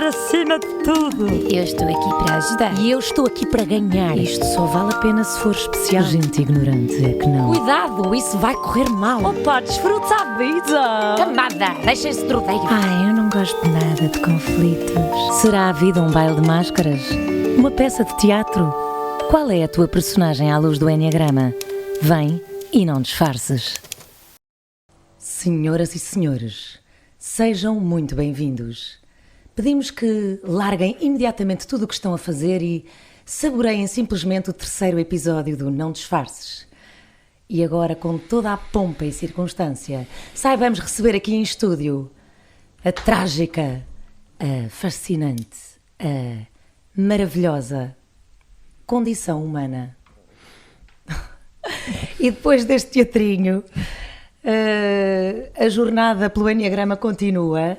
acima de tudo. Eu estou aqui para ajudar. E eu estou aqui para ganhar. Isto só vale a pena se for especial. Gente ignorante é que não. Cuidado, isso vai correr mal. Opa, desfruta a vida. Camada, deixem-se de rodeio. Ai, eu não gosto nada de conflitos. Será a vida um baile de máscaras? Uma peça de teatro? Qual é a tua personagem à luz do Enneagrama? Vem e não disfarces. Senhoras e senhores, sejam muito bem-vindos. Pedimos que larguem imediatamente tudo o que estão a fazer e saboreiem simplesmente o terceiro episódio do Não Disfarces. E agora, com toda a pompa e circunstância, saibamos receber aqui em estúdio a trágica, a fascinante, a maravilhosa condição humana. E depois deste teatrinho, a jornada pelo Enneagrama continua,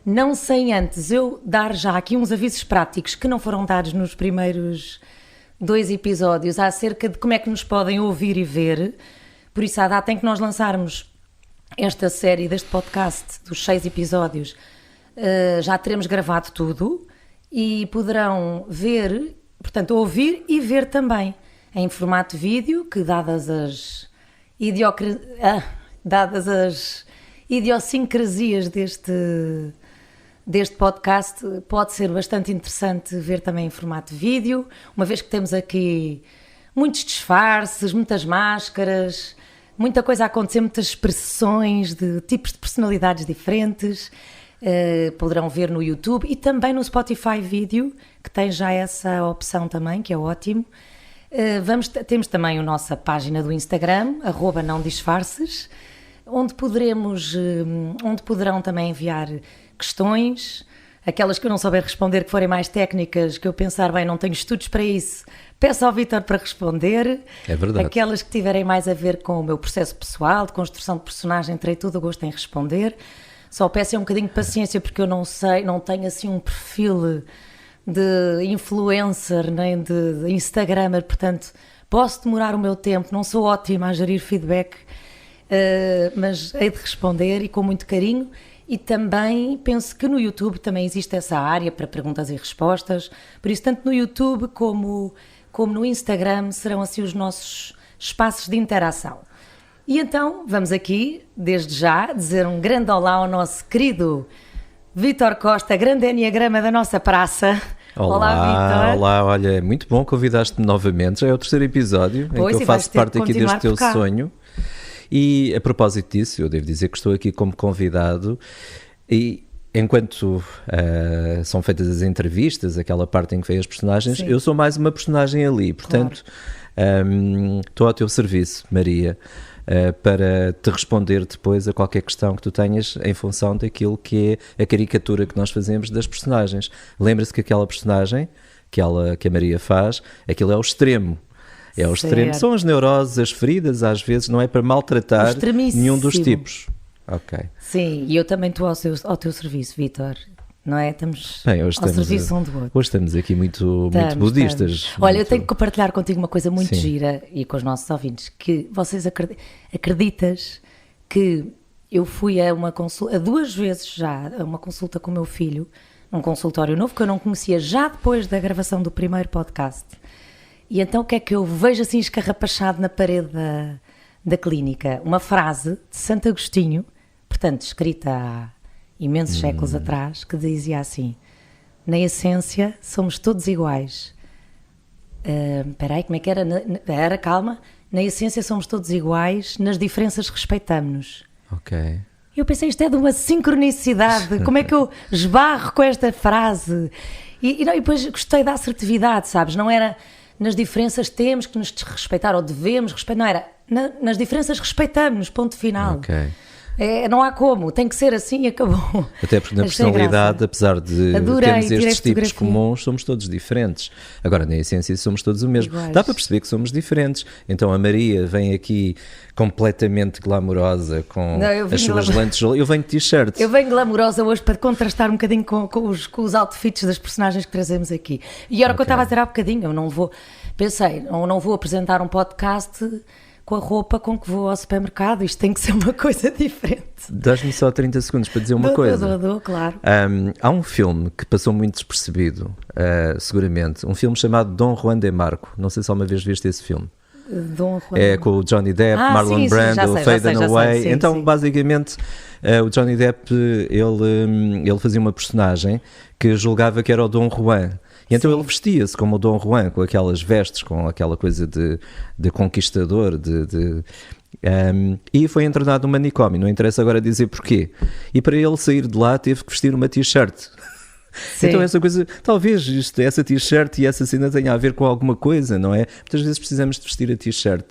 não sem antes eu dar já aqui uns avisos práticos que não foram dados nos primeiros 2 episódios acerca de como é que nos podem ouvir e ver. Por isso, à data em que nós lançarmos esta série deste podcast dos 6 episódios, já teremos gravado tudo e poderão ver, portanto, ouvir e ver também em formato vídeo, que dadas as idiosincrasias deste podcast, pode ser bastante interessante ver também em formato vídeo, uma vez que temos aqui muitos disfarces, muitas máscaras, muita coisa a acontecer, muitas expressões de tipos de personalidades diferentes. Poderão ver no YouTube e também no Spotify Vídeo, que tem já essa opção também, que é ótimo. Temos também a nossa página do Instagram, @nãodisfarces, onde poderão também enviar questões, aquelas que eu não souber responder, que forem mais técnicas, que eu pensar, bem, não tenho estudos para isso, peço ao Vítor para responder. É verdade. Aquelas que tiverem mais a ver com o meu processo pessoal, de construção de personagem, terei todo o gosto em responder. Só peço um bocadinho de paciência, porque eu não sei, não tenho assim um perfil de influencer, nem de Instagrammer, portanto, posso demorar o meu tempo, não sou ótima a gerir feedback, mas hei de responder e com muito carinho. E também penso que no YouTube também existe essa área para perguntas e respostas, por isso tanto no YouTube como no Instagram serão assim os nossos espaços de interação. E então vamos aqui, desde já, dizer um grande olá ao nosso querido Vítor Costa, grande enneagrama da nossa praça. Olá, Vítor. Olá, olha, é muito bom convidaste-me novamente, já é o terceiro episódio em que eu faço parte aqui deste teu sonho. E a propósito disso, eu devo dizer que estou aqui como convidado e enquanto são feitas as entrevistas, aquela parte em que vem as personagens, sim, eu sou mais uma personagem ali, portanto, claro, estou ao teu serviço, Maria, para te responder depois a qualquer questão que tu tenhas em função daquilo que é a caricatura que nós fazemos das personagens. Lembra-se que aquela personagem que a Maria faz, aquilo é o extremo. É o extremo, são as neuroses, as feridas, às vezes não é para maltratar nenhum dos tipos. Ok. Sim, e eu também estou ao teu serviço, Vítor, não é? Estamos ao serviço um do outro. Hoje estamos aqui muito budistas. Olha, eu tenho que compartilhar contigo uma coisa muito gira e com os nossos ouvintes, que vocês acreditas que eu fui a 2 vezes já, a uma consulta com o meu filho, num consultório novo que eu não conhecia, já depois da gravação do primeiro podcast. E então o que é que eu vejo assim escarrapachado na parede da clínica? Uma frase de Santo Agostinho, portanto escrita há imensos séculos atrás, que dizia assim: na essência somos todos iguais. Espera aí, como é que era? Era, calma. Na essência somos todos iguais, nas diferenças respeitamos-nos. Ok. Eu pensei, isto é de uma sincronicidade, como é que eu esbarro com esta frase? E depois gostei da assertividade, sabes? Não era nas diferenças temos que nos respeitar ou devemos respeitar, não era, nas diferenças respeitamos-nos, ponto final. Ok. Não há como, tem que ser assim e acabou. Até porque na personalidade, apesar de termos estes tipos comuns, somos todos diferentes. Agora, na essência, somos todos o mesmo. Iguais. Dá para perceber que somos diferentes. Então a Maria vem aqui completamente glamourosa, com as suas lentes. Eu venho de t-shirt. Eu venho glamourosa hoje para contrastar um bocadinho com os outfits das personagens que trazemos aqui. E era o que eu estava a dizer há bocadinho, eu não vou... Pensei, não vou apresentar um podcast com a roupa com que vou ao supermercado. Isto tem que ser uma coisa diferente. Dás-me só 30 segundos para dizer uma coisa. Dou, claro. Há um filme que passou muito despercebido, seguramente. Um filme chamado Dom Juan de Marco. Não sei se alguma vez viste esse filme. Dom Juan. É com o Johnny Depp, Marlon Brando, Faye Dunaway. Então, basicamente, o Johnny Depp, ele fazia uma personagem que julgava que era o Dom Juan. E então ele vestia-se como o Dom Juan, com aquelas vestes, com aquela coisa de conquistador, e foi internado no manicômio, não interessa agora dizer porquê. E para ele sair de lá teve que vestir uma t-shirt. Sim. Então essa coisa, talvez essa t-shirt e essa cena tenha a ver com alguma coisa, não é? Muitas vezes precisamos de vestir a t-shirt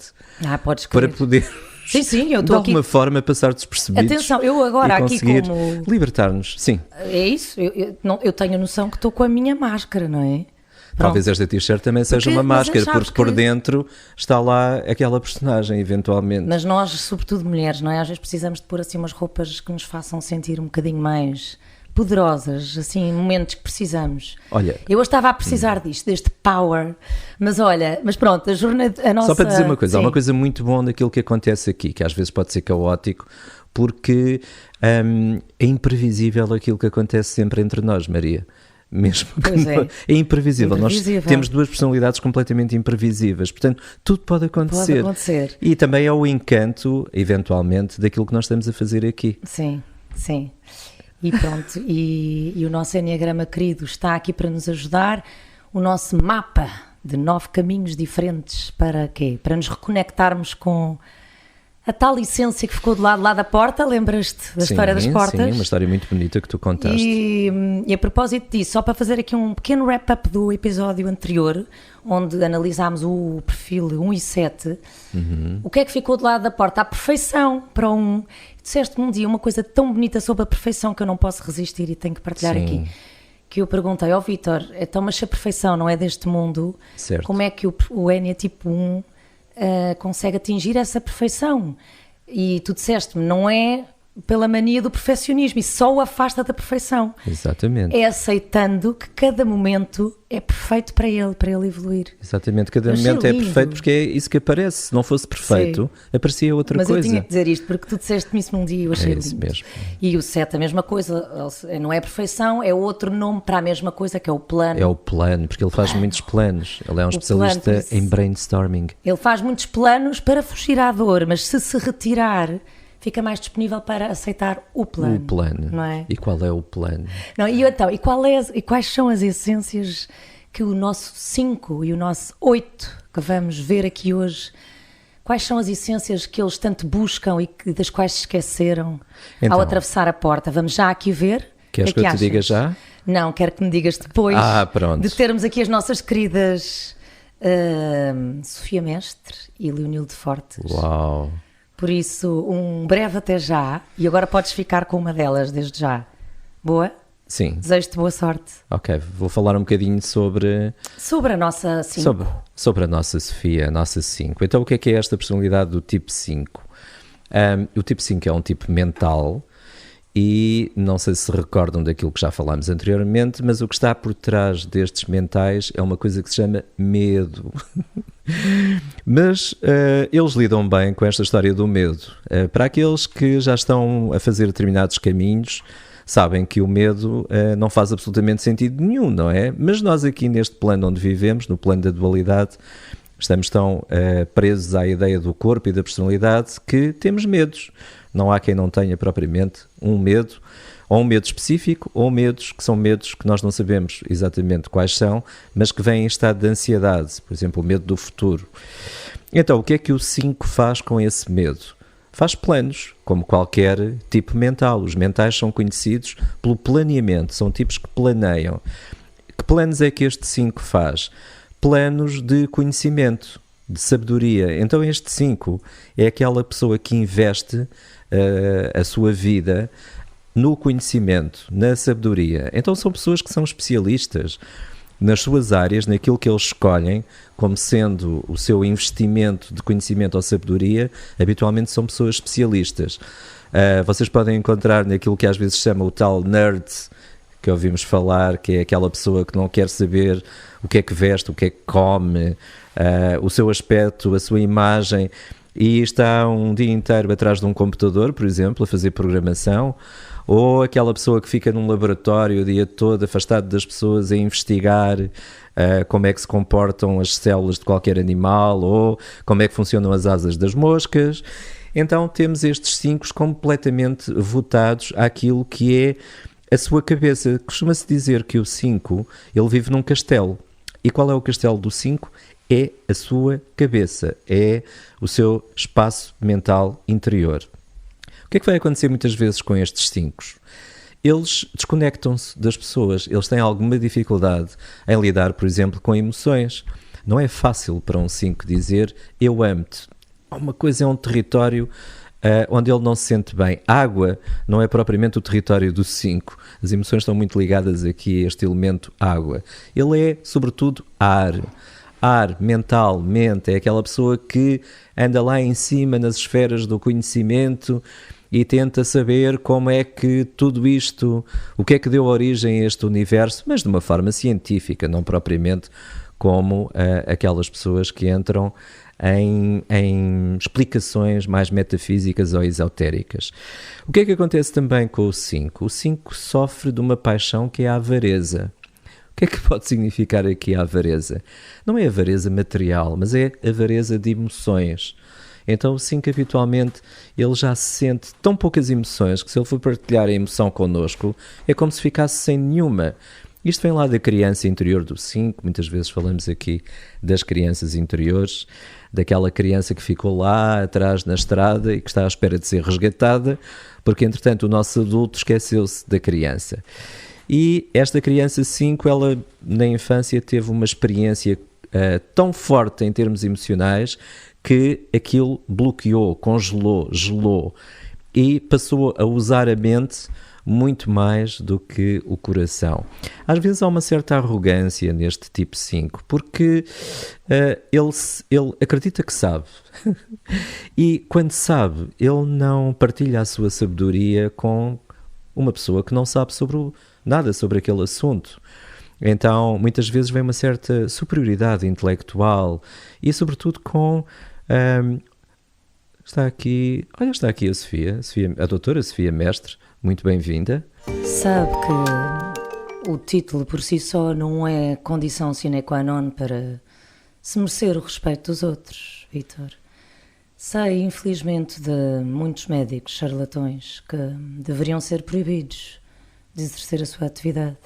para poder... Sim, eu estou de alguma forma passar despercebidos. Atenção, eu agora aqui como... libertar-nos, sim. É isso, eu tenho a noção que estou com a minha máscara, não é? Pronto. Talvez esta t-shirt também seja uma máscara, porque por dentro está lá aquela personagem, eventualmente. Mas nós, sobretudo mulheres, não é? Às vezes precisamos de pôr assim umas roupas que nos façam sentir um bocadinho mais poderosas, assim, em momentos que precisamos. Olha, eu estava a precisar deste power, mas pronto, a nossa... Só para dizer uma coisa, há uma coisa muito boa naquilo que acontece aqui, que às vezes pode ser caótico, porque é imprevisível aquilo que acontece sempre entre nós, Maria. Mesmo que é imprevisível. Nós temos duas personalidades completamente imprevisíveis, portanto tudo pode acontecer. E também é o encanto, eventualmente, daquilo que nós estamos a fazer aqui. Sim. E pronto, e o nosso Enneagrama querido está aqui para nos ajudar, o nosso mapa de 9 caminhos diferentes para quê? Para nos reconectarmos com a tal essência que ficou do lado lá da porta, lembras-te da história das portas? Sim, uma história muito bonita que tu contaste. E a propósito disso, só para fazer aqui um pequeno wrap-up do episódio anterior, onde analisámos o perfil 1 e 7, o que é que ficou do lado da porta? A perfeição para um... Disseste-me um dia uma coisa tão bonita sobre a perfeição que eu não posso resistir e tenho que partilhar aqui. Que eu perguntei, Vítor, então mas se a perfeição não é deste mundo, certo, como é que o Enia tipo 1... consegue atingir essa perfeição? E tu disseste-me, não é pela mania do perfeccionismo, e só o afasta da perfeição. Exatamente. É aceitando que cada momento é perfeito para ele evoluir. Exatamente, cada momento é perfeito porque é isso que aparece. Se não fosse perfeito, aparecia outra coisa. Mas eu tinha que dizer isto porque tu disseste-me isso num dia e eu achei isso lindo. Mesmo. E o 7 a mesma coisa, não é perfeição, é outro nome para a mesma coisa, que é o plano. É o plano, porque ele faz muitos planos. Ele é um especialista em brainstorming. Ele faz muitos planos para fugir à dor, mas se retirar, fica mais disponível para aceitar o plano. O plano. Não é? E qual é o plano? Não, e quais são as essências que o nosso 5 e o nosso 8, que vamos ver aqui hoje, quais são as essências que eles tanto buscam e das quais se esqueceram ao atravessar a porta? Vamos já aqui ver. Queres que eu te diga já? Não, quero que me digas depois pronto. De termos aqui as nossas queridas Sofia Mestre e Leonilde Fortes. Uau! Por isso, um breve até já, e agora podes ficar com uma delas desde já. Boa? Sim. Desejo-te boa sorte. Ok, vou falar um bocadinho sobre a nossa 5. Sobre a nossa Sofia, a nossa 5. Então, o que é esta personalidade do tipo 5? O tipo 5 é um tipo mental e não sei se recordam daquilo que já falámos anteriormente, mas o que está por trás destes mentais é uma coisa que se chama medo. Mas eles lidam bem com esta história do medo. Para aqueles que já estão a fazer determinados caminhos, sabem que o medo não faz absolutamente sentido nenhum, não é? Mas nós aqui neste plano onde vivemos, no plano da dualidade, estamos tão presos à ideia do corpo e da personalidade que temos medos. Não há quem não tenha propriamente um medo, ou um medo específico, ou medos que são medos que nós não sabemos exatamente quais são, mas que vêm em estado de ansiedade, por exemplo, o medo do futuro. Então, o que é que o 5 faz com esse medo? Faz planos, como qualquer tipo mental. Os mentais são conhecidos pelo planeamento, são tipos que planeiam. Que planos é que este 5 faz? Planos de conhecimento, de sabedoria. Então este 5 é aquela pessoa que investe a sua vida no conhecimento, na sabedoria. Então são pessoas que são especialistas nas suas áreas, naquilo que eles escolhem como sendo o seu investimento de conhecimento ou sabedoria. Habitualmente são pessoas especialistas. Vocês podem encontrar naquilo que às vezes se chama o tal nerd, que ouvimos falar, que é aquela pessoa que não quer saber o que é que veste, o que é que come, o seu aspecto, a sua imagem. e está um dia inteiro atrás de um computador, por exemplo, a fazer programação, ou aquela pessoa que fica num laboratório o dia todo afastado das pessoas a investigar como é que se comportam as células de qualquer animal, ou como é que funcionam as asas das moscas. Então temos estes 5 completamente votados àquilo que é a sua cabeça. Costuma-se dizer que o 5, ele vive num castelo. E qual é o castelo do 5? É a sua cabeça, é o seu espaço mental interior. O que é que vai acontecer muitas vezes com estes 5? Eles desconectam-se das pessoas, eles têm alguma dificuldade em lidar, por exemplo, com emoções. Não é fácil para um 5 dizer eu amo-te. Uma coisa é um território onde ele não se sente bem. Água não é propriamente o território do 5. As emoções estão muito ligadas aqui a este elemento água. Ele é, sobretudo, ar. Ar, mental, mente, é aquela pessoa que anda lá em cima nas esferas do conhecimento e tenta saber como é que tudo isto, o que é que deu origem a este universo, mas de uma forma científica, não propriamente como aquelas pessoas que entram em explicações mais metafísicas ou esotéricas. O que é que acontece também com o 5? O 5 sofre de uma paixão que é a avareza. O que é que pode significar aqui a avareza? Não é avareza material, mas é avareza de emoções. Então o 5 habitualmente ele já sente tão poucas emoções que se ele for partilhar a emoção connosco é como se ficasse sem nenhuma. Isto vem lá da criança interior do 5, muitas vezes falamos aqui das crianças interiores, daquela criança que ficou lá atrás na estrada e que está à espera de ser resgatada, porque entretanto o nosso adulto esqueceu-se da criança. E esta criança 5, ela na infância teve uma experiência tão forte em termos emocionais que aquilo bloqueou, congelou, gelou e passou a usar a mente muito mais do que o coração. Às vezes há uma certa arrogância neste tipo 5, porque ele acredita que sabe. E quando sabe, ele não partilha a sua sabedoria com uma pessoa que não sabe nada sobre aquele assunto. Então, muitas vezes vem uma certa superioridade intelectual e, sobretudo, com... Está aqui a Sofia, a doutora Sofia Mestre, muito bem-vinda. Sabe que o título por si só não é condição sine qua non para se merecer o respeito dos outros, Vítor. Sei, infelizmente, de muitos médicos charlatões que deveriam ser proibidos de exercer a sua atividade.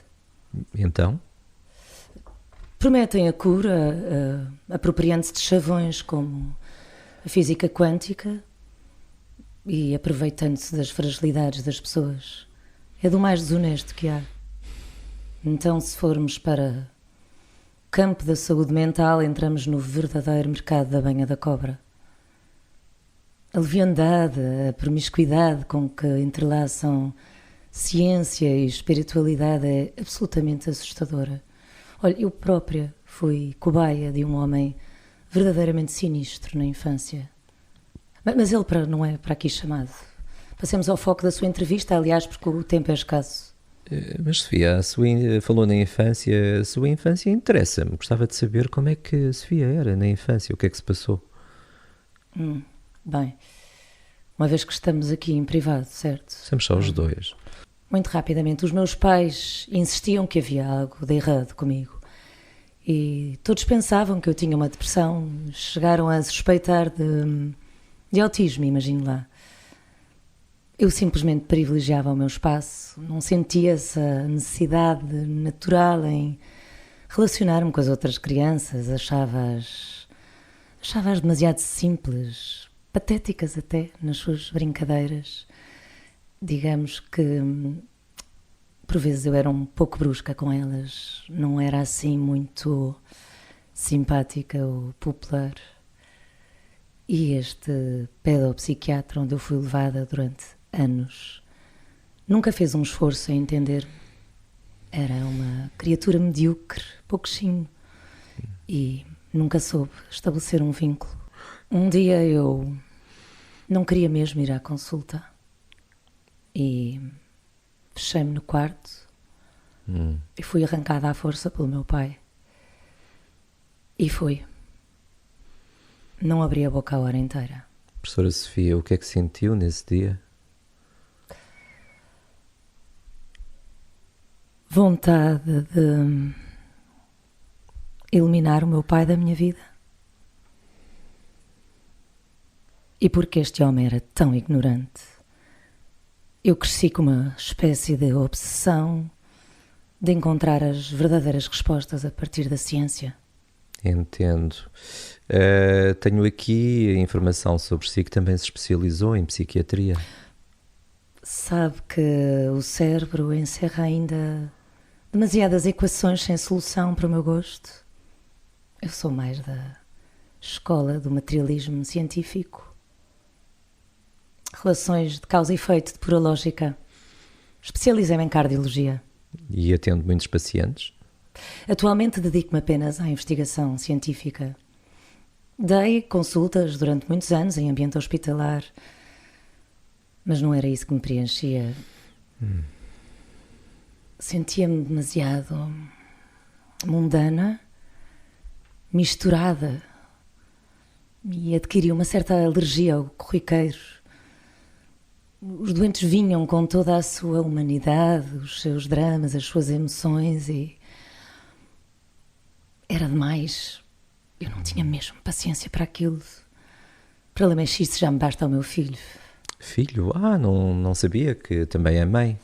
Então? Prometem a cura, apropriando-se de chavões como a física quântica e aproveitando-se das fragilidades das pessoas. É do mais desonesto que há. Então, se formos para o campo da saúde mental, entramos no verdadeiro mercado da banha da cobra. A leviandade, a promiscuidade com que entrelaçam ciência e espiritualidade é absolutamente assustadora. Olha, eu própria fui cobaia de um homem verdadeiramente sinistro na infância. Mas ele não é para aqui chamado. Passemos ao foco da sua entrevista, aliás, porque o tempo é escasso. Mas Sofia, falou na infância, a sua infância interessa-me. Gostava de saber como é que a Sofia era na infância, o que é que se passou? Bem, uma vez que estamos aqui em privado, certo? Somos só os dois. Muito rapidamente, os meus pais insistiam que havia algo de errado comigo. E todos pensavam que eu tinha uma depressão, chegaram a suspeitar de autismo, imagino lá. Eu simplesmente privilegiava o meu espaço, não sentia essa necessidade natural em relacionar-me com as outras crianças, achava-as demasiado simples, patéticas até, nas suas brincadeiras. Digamos que, por vezes, eu era um pouco brusca com elas, não era assim muito simpática ou popular. E este pedopsiquiatra onde eu fui levada durante anos nunca fez um esforço em entender-me. Era uma criatura medíocre, pouquinho, e nunca soube estabelecer um vínculo. Um dia eu não queria mesmo ir à consulta e fechei-me no quarto e fui arrancada à força pelo meu pai. E fui. Não abri a boca a hora inteira. Professora Sofia, o que é que sentiu nesse dia? Vontade de eliminar o meu pai da minha vida. E porque este homem era tão ignorante, eu cresci com uma espécie de obsessão de encontrar as verdadeiras respostas a partir da ciência. Entendo. Tenho aqui a informação sobre si que também se especializou em psiquiatria. Sabe que o cérebro encerra ainda demasiadas equações sem solução para o meu gosto. Eu sou mais da escola do materialismo científico. Relações de causa e efeito de pura lógica. Especializei-me em cardiologia. E atendo muitos pacientes? Atualmente dedico-me apenas à investigação científica. Dei consultas durante muitos anos em ambiente hospitalar, mas não era isso que me preenchia. Sentia-me demasiado mundana, misturada, e adquiri uma certa alergia ao corriqueiro. Os doentes vinham com toda a sua humanidade, os seus dramas, as suas emoções, e era demais. Eu não tinha mesmo paciência para aquilo. Para lamechice já me basta ao meu filho. Filho? Não sabia que também é mãe.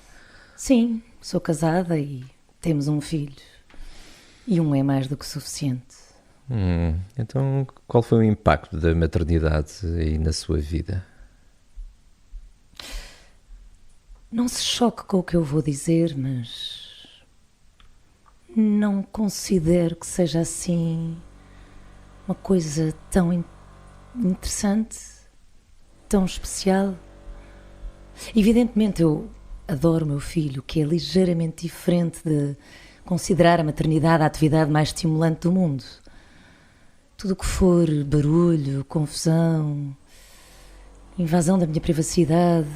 Sim, sou casada e temos um filho. E um é mais do que suficiente. Então, qual foi o impacto da maternidade aí na sua vida? Não se choque com o que eu vou dizer, mas não considero que seja assim uma coisa tão interessante, tão especial. Evidentemente eu adoro o meu filho, que é ligeiramente diferente de considerar a maternidade a atividade mais estimulante do mundo. Tudo o que for barulho, confusão, invasão da minha privacidade,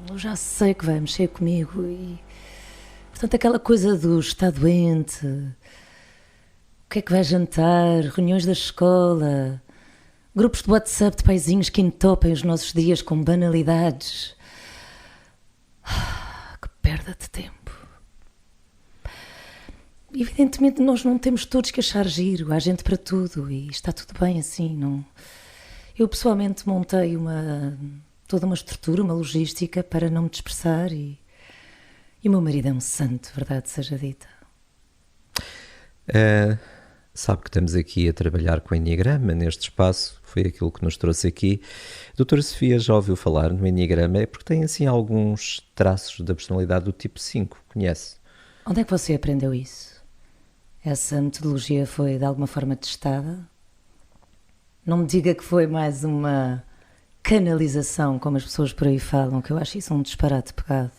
eu já sei que vai mexer comigo e, portanto, aquela coisa do está doente, o que é que vai jantar, reuniões da escola, grupos de WhatsApp de paizinhos que entopem os nossos dias com banalidades. Que perda de tempo. Evidentemente nós não temos todos que achar giro, há gente para tudo e está tudo bem assim, não? Eu pessoalmente montei toda uma estrutura, uma logística para não me dispersar e o meu marido é um santo, verdade seja dita. Sabe que estamos aqui a trabalhar com o Enneagrama neste espaço, foi aquilo que nos trouxe aqui. A doutora Sofia já ouviu falar no Enneagrama, é porque tem assim alguns traços da personalidade do tipo 5, conhece? Onde é que você aprendeu isso? Essa metodologia foi de alguma forma testada? Não me diga que foi mais uma canalização, como as pessoas por aí falam, que eu acho isso um disparate pegado.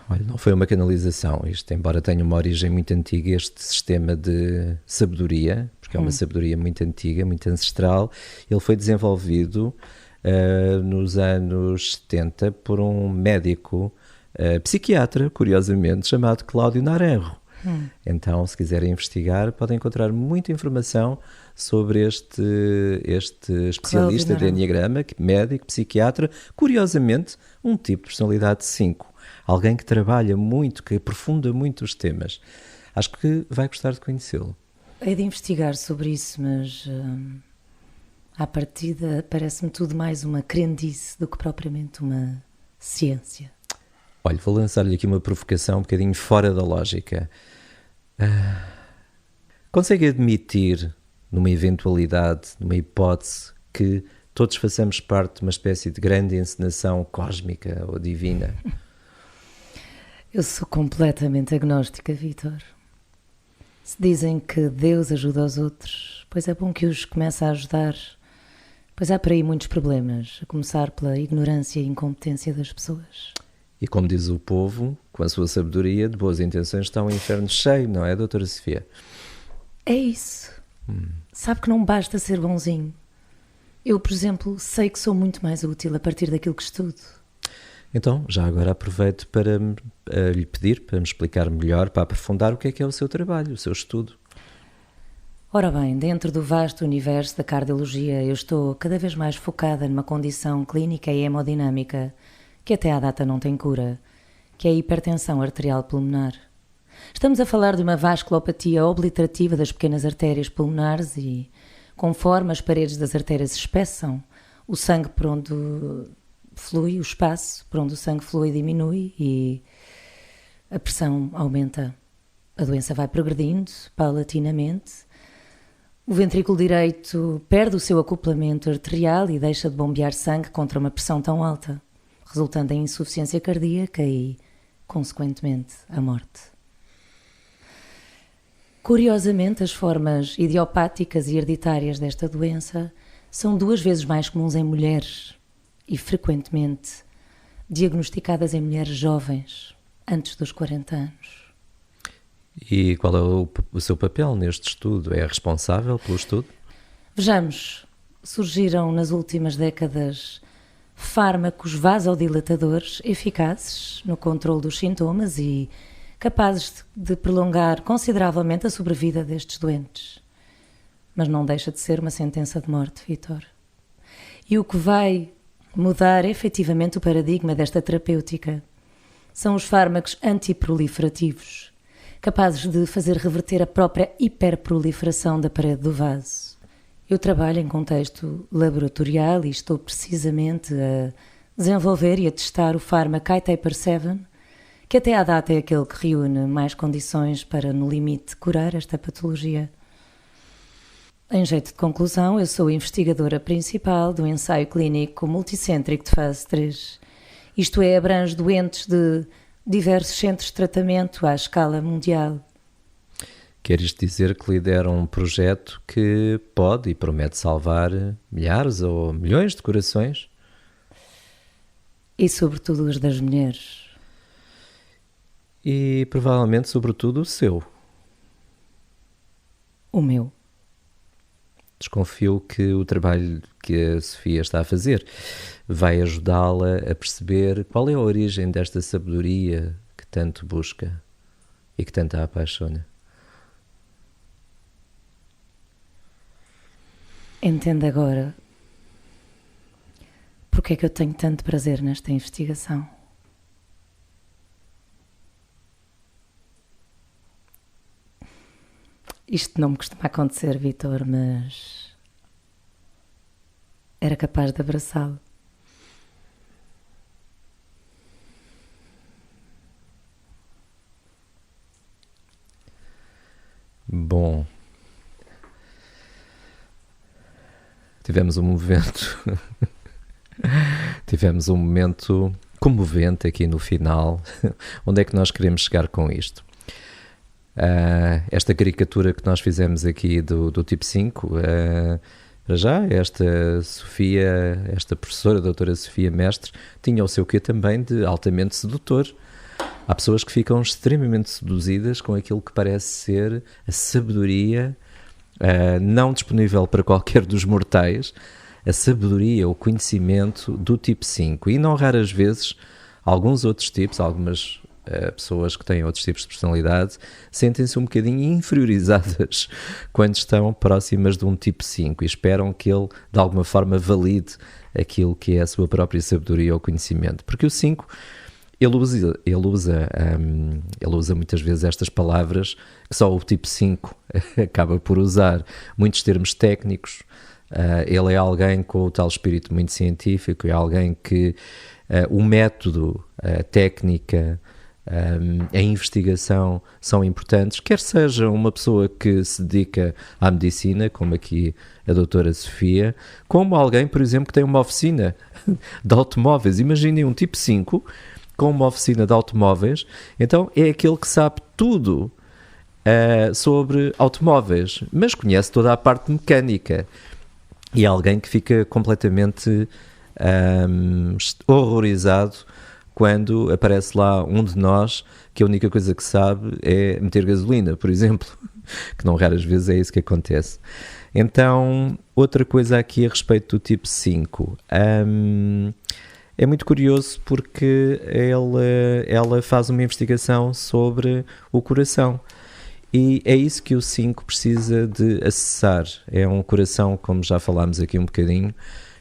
Olha, não foi uma canalização, isto embora tenha uma origem muito antiga, este sistema de sabedoria, porque é uma sabedoria muito antiga, muito ancestral, ele foi desenvolvido nos anos 70 por um médico psiquiatra, curiosamente, chamado Cláudio Naranjo. Então, se quiserem investigar, podem encontrar muita informação sobre este especialista de Enneagrama, médico, psiquiatra, curiosamente, um tipo de personalidade 5. Alguém que trabalha muito, que aprofunda muito os temas. Acho que vai gostar de conhecê-lo. Hei de investigar sobre isso, mas à partida parece-me tudo mais uma crendice do que propriamente uma ciência. Olha, vou lançar-lhe aqui uma provocação um bocadinho fora da lógica. Consegue admitir, numa eventualidade, numa hipótese, que todos façamos parte de uma espécie de grande encenação cósmica ou divina? Eu sou completamente agnóstica, Vítor. Se dizem que Deus ajuda os outros, pois é bom que os comece a ajudar, pois há por aí muitos problemas, a começar pela ignorância e incompetência das pessoas. E como diz o povo, com a sua sabedoria, de boas intenções está um inferno cheio, não é, doutora Sofia? É isso. Sabe que não basta ser bonzinho. Eu, por exemplo, sei que sou muito mais útil a partir daquilo que estudo. Então, já agora aproveito para lhe pedir, para me explicar melhor, para aprofundar o que é o seu trabalho, o seu estudo. Ora bem, dentro do vasto universo da cardiologia, eu estou cada vez mais focada numa condição clínica e hemodinâmica que até à data não tem cura, que é a hipertensão arterial pulmonar. Estamos a falar de uma vasculopatia obliterativa das pequenas artérias pulmonares e, conforme as paredes das artérias se espessam, o sangue por onde flui, o espaço por onde o sangue flui diminui e a pressão aumenta. A doença vai progredindo paulatinamente. O ventrículo direito perde o seu acoplamento arterial e deixa de bombear sangue contra uma pressão tão alta, resultando em insuficiência cardíaca e, consequentemente, a morte. Curiosamente, as formas idiopáticas e hereditárias desta doença são 2 vezes mais comuns em mulheres e, frequentemente, diagnosticadas em mulheres jovens, antes dos 40 anos. E qual é o seu papel neste estudo? É responsável pelo estudo? Vejamos, surgiram nas últimas décadas fármacos vasodilatadores eficazes no controle dos sintomas e capazes de prolongar consideravelmente a sobrevida destes doentes. Mas não deixa de ser uma sentença de morte, Vítor. E o que vai mudar efetivamente o paradigma desta terapêutica são os fármacos antiproliferativos, capazes de fazer reverter a própria hiperproliferação da parede do vaso. Eu trabalho em contexto laboratorial e estou precisamente a desenvolver e a testar o fármaco iTaper-7, que até à data é aquele que reúne mais condições para, no limite, curar esta patologia. Em jeito de conclusão, eu sou a investigadora principal do ensaio clínico multicêntrico de fase 3. Isto é, abrange doentes de diversos centros de tratamento à escala mundial. Quer isto dizer que lidera um projeto que pode e promete salvar milhares ou milhões de corações? E sobretudo os das mulheres. E provavelmente sobretudo o seu. O meu. Desconfio que o trabalho que a Sofia está a fazer vai ajudá-la a perceber qual é a origem desta sabedoria que tanto busca e que tanto a apaixona. Entendo agora porque é que eu tenho tanto prazer nesta investigação. Isto não me costuma acontecer, Vítor, mas era capaz de abraçá-lo. Bom, tivemos um momento comovente aqui no final. Onde é que nós queremos chegar com isto? Esta caricatura que nós fizemos aqui do tipo 5, para já, esta Sofia, esta professora, a doutora Sofia Mestre, tinha o seu quê também de altamente sedutor. Há pessoas que ficam extremamente seduzidas com aquilo que parece ser a sabedoria não disponível para qualquer dos mortais, a sabedoria, o conhecimento do tipo 5. E não raras vezes, alguns outros tipos, algumas pessoas que têm outros tipos de personalidade, sentem-se um bocadinho inferiorizadas quando estão próximas de um tipo 5 e esperam que ele, de alguma forma, valide aquilo que é a sua própria sabedoria ou conhecimento. Porque o 5... Ele usa muitas vezes estas palavras que só o tipo 5 acaba por usar, muitos termos técnicos. Ele é alguém com o tal espírito muito científico, é alguém que o método, a técnica, a investigação são importantes, quer seja uma pessoa que se dedica à medicina, como aqui a doutora Sofia, como alguém, por exemplo, que tem uma oficina de automóveis. Imaginem um tipo 5 com uma oficina de automóveis, então é aquele que sabe tudo sobre automóveis, mas conhece toda a parte mecânica. E é alguém que fica completamente horrorizado quando aparece lá um de nós que a única coisa que sabe é meter gasolina, por exemplo, que não raras vezes é isso que acontece. Então, outra coisa aqui a respeito do tipo 5... é muito curioso porque ela faz uma investigação sobre o coração E é isso que o 5 precisa de acessar. É um coração, como já falámos aqui um bocadinho,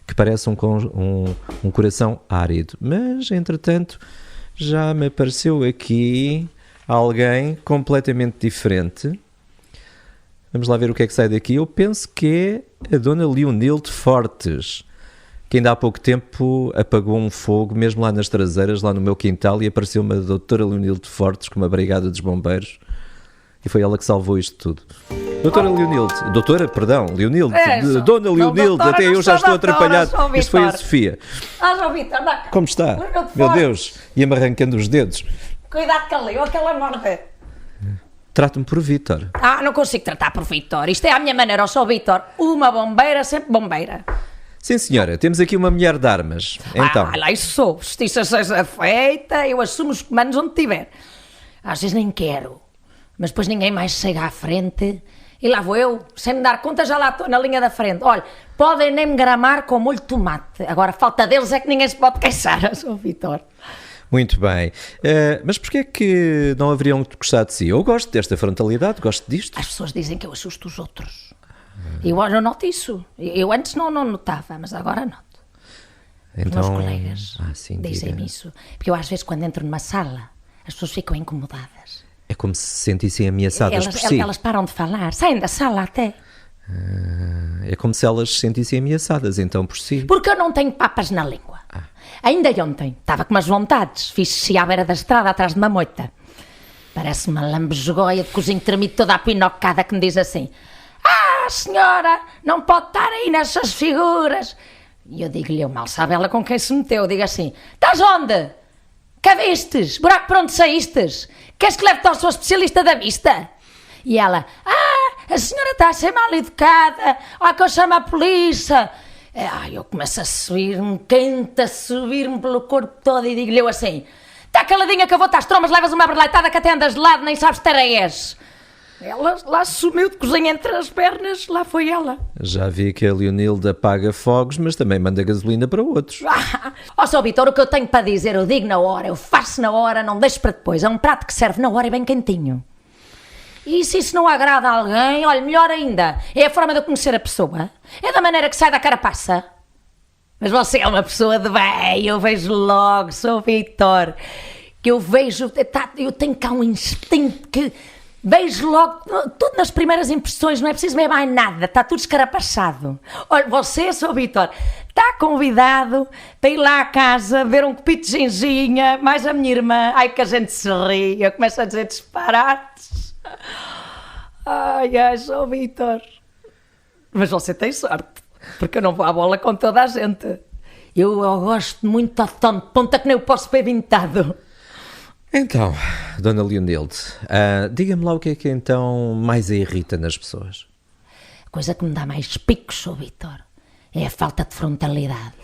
que parece um coração árido. Mas, entretanto, já me apareceu aqui alguém completamente diferente. Vamos lá ver o que é que sai daqui. Eu penso que é a dona Leonilde Fortes, que ainda há pouco tempo apagou um fogo, mesmo lá nas traseiras, lá no meu quintal, e apareceu uma doutora Leonilde Fortes com uma brigada dos bombeiros, e foi ela que salvou isto tudo. Doutora Leonilde, Leonilde, Dona Leonilde, até eu já estou atrapalhado. Isto foi a Sofia. João Vitor, como está? Meu Deus, ia-me arrancando os dedos. Cuidado que ali, ou aquela morda. Trata-me por Vítor. Não consigo tratar por Vítor. Isto é a minha maneira, eu sou Vítor. Uma bombeira, sempre bombeira. Sim, senhora, temos aqui uma mulher de armas. Então. Lá isso sou. Justiça seja feita, eu assumo os comandos onde tiver. Às vezes nem quero, mas depois ninguém mais chega à frente e lá vou eu, sem me dar conta, já lá estou na linha da frente. Olha, podem nem me gramar com molho de tomate. Agora, falta deles é que ninguém se pode queixar. Eu sou Vítor. Muito bem. Mas porquê é que não haveriam gostado de si? Eu gosto desta frontalidade, gosto disto. As pessoas dizem que eu assusto os outros. Eu não noto isso. Eu antes não notava, mas agora noto. Então, os meus colegas dizem-me isso. Porque eu às vezes quando entro numa sala, as pessoas ficam incomodadas. É como se se sentissem ameaçadas por si. Elas param de falar, saem da sala até. É como se elas se sentissem ameaçadas então por si. Porque eu não tenho papas na língua. Ainda ontem estava com umas vontades, fiz xixi à beira da estrada atrás de uma moita. Parece uma lambesgoia de cozinho tremido toda apinocada que me diz assim: senhora, não pode estar aí nessas figuras. E eu digo-lhe, eu mal sabe ela com quem se meteu. Eu digo assim: estás onde? Que vistes? Buraco por onde saístes? Queres que leve-te ao seu especialista da vista? E ela: a senhora está a ser mal educada, que eu chamo a polícia. Eu começo a subir-me, quente, a subir-me pelo corpo todo e digo-lhe eu assim: está caladinha que eu vou-te às trombas, levas uma berleitada que até andas de lado, nem sabes tareias. Ela lá sumiu de cozinha entre as pernas, lá foi ela. Já vi que a Leonilde apaga fogos, mas também manda gasolina para outros. Só Vítor, o que eu tenho para dizer, eu digo na hora, eu faço na hora, não deixo para depois. É um prato que serve na hora e bem quentinho. E se isso não agrada a alguém, olha, melhor ainda, é a forma de eu conhecer a pessoa. É da maneira que sai da carapaça. Mas você é uma pessoa de bem, eu vejo logo, sou Vítor, que eu vejo, eu tenho cá um instinto que vejo logo, tudo nas primeiras impressões, não é preciso ver mais nada, está tudo escarapachado. Olha, você, sou Vítor, está convidado para ir lá à casa, ver um copito de ginginha, mais a minha irmã, ai que a gente se ri, eu começo a dizer disparates. Ai, sou Vítor. Mas você tem sorte, porque eu não vou à bola com toda a gente. Eu gosto muito de tom de ponta que nem eu posso ver pintado. Então, Dona Leonilde, diga-me lá o que é que então mais a irrita nas pessoas. A coisa que me dá mais picos, sou Vítor, é a falta de frontalidade.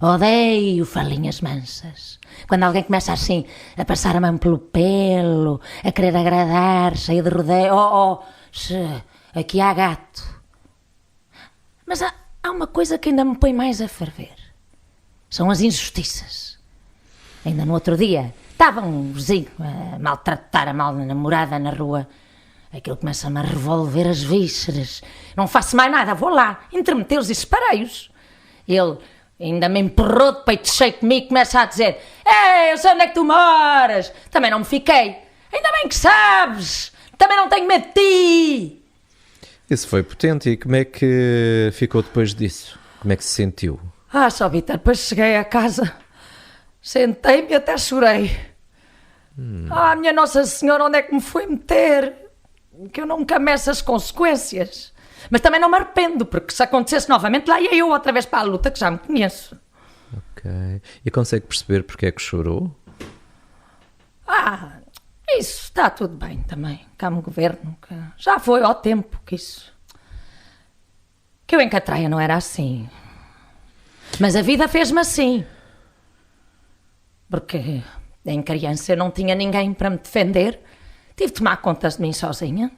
Odeio falinhas mansas. Quando alguém começa assim a passar a mão pelo pelo, a querer agradar, cheio de rodeio, aqui há gato. Mas há uma coisa que ainda me põe mais a ferver. São as injustiças. Ainda no outro dia estava um vizinho a maltratar a mal namorada na rua. Aquilo começa-me a revolver as vísceras. Não faço mais nada, vou lá, intermeteu-os e separei-os. Ele ainda me empurrou de peito cheio comigo e começa a dizer: ei, eu sei onde é que tu moras. Também não me fiquei. Ainda bem que sabes. Também não tenho medo de ti. Isso foi potente. E como é que ficou depois disso? Como é que se sentiu? Só Vítor, depois cheguei a casa, sentei-me e até chorei. Minha Nossa Senhora, onde é que me foi meter? Que eu nunca meço as consequências. Mas também não me arrependo, porque se acontecesse novamente, lá ia eu outra vez para a luta, que já me conheço. Ok. E consegue perceber porque é que chorou? Isso está tudo bem também. Cá no governo, que já foi ao tempo que isso... Que eu em Catraia não era assim. Mas a vida fez-me assim. Porque em criança eu não tinha ninguém para me defender. Tive de tomar contas de mim sozinha.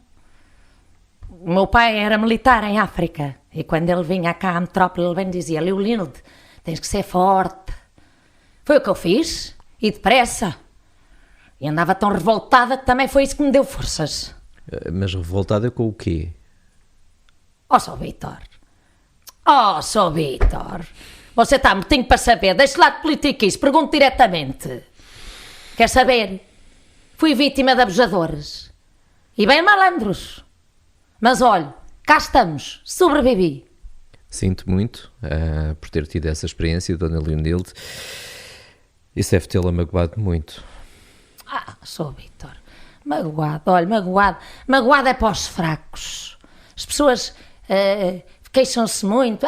O meu pai era militar em África. E quando ele vinha cá à metrópole, ele bem dizia: Leonilde, tens que ser forte. Foi o que eu fiz. E depressa. E andava tão revoltada que também foi isso que me deu forças. Mas revoltada com o quê? Sr. Vítor. Sr. Vítor. Você está muito para saber. Deixe lá de politiquice. Pergunto diretamente. Quer saber? Fui vítima de abusadores. E bem malandros. Mas olha, cá estamos. Sobrevivi. Sinto muito por ter tido essa experiência, Dona Leonilde. Isso deve tê-la magoado muito. Sr. Vítor. Magoado, olha, magoado. Magoado é para os fracos. As pessoas queixam-se muito.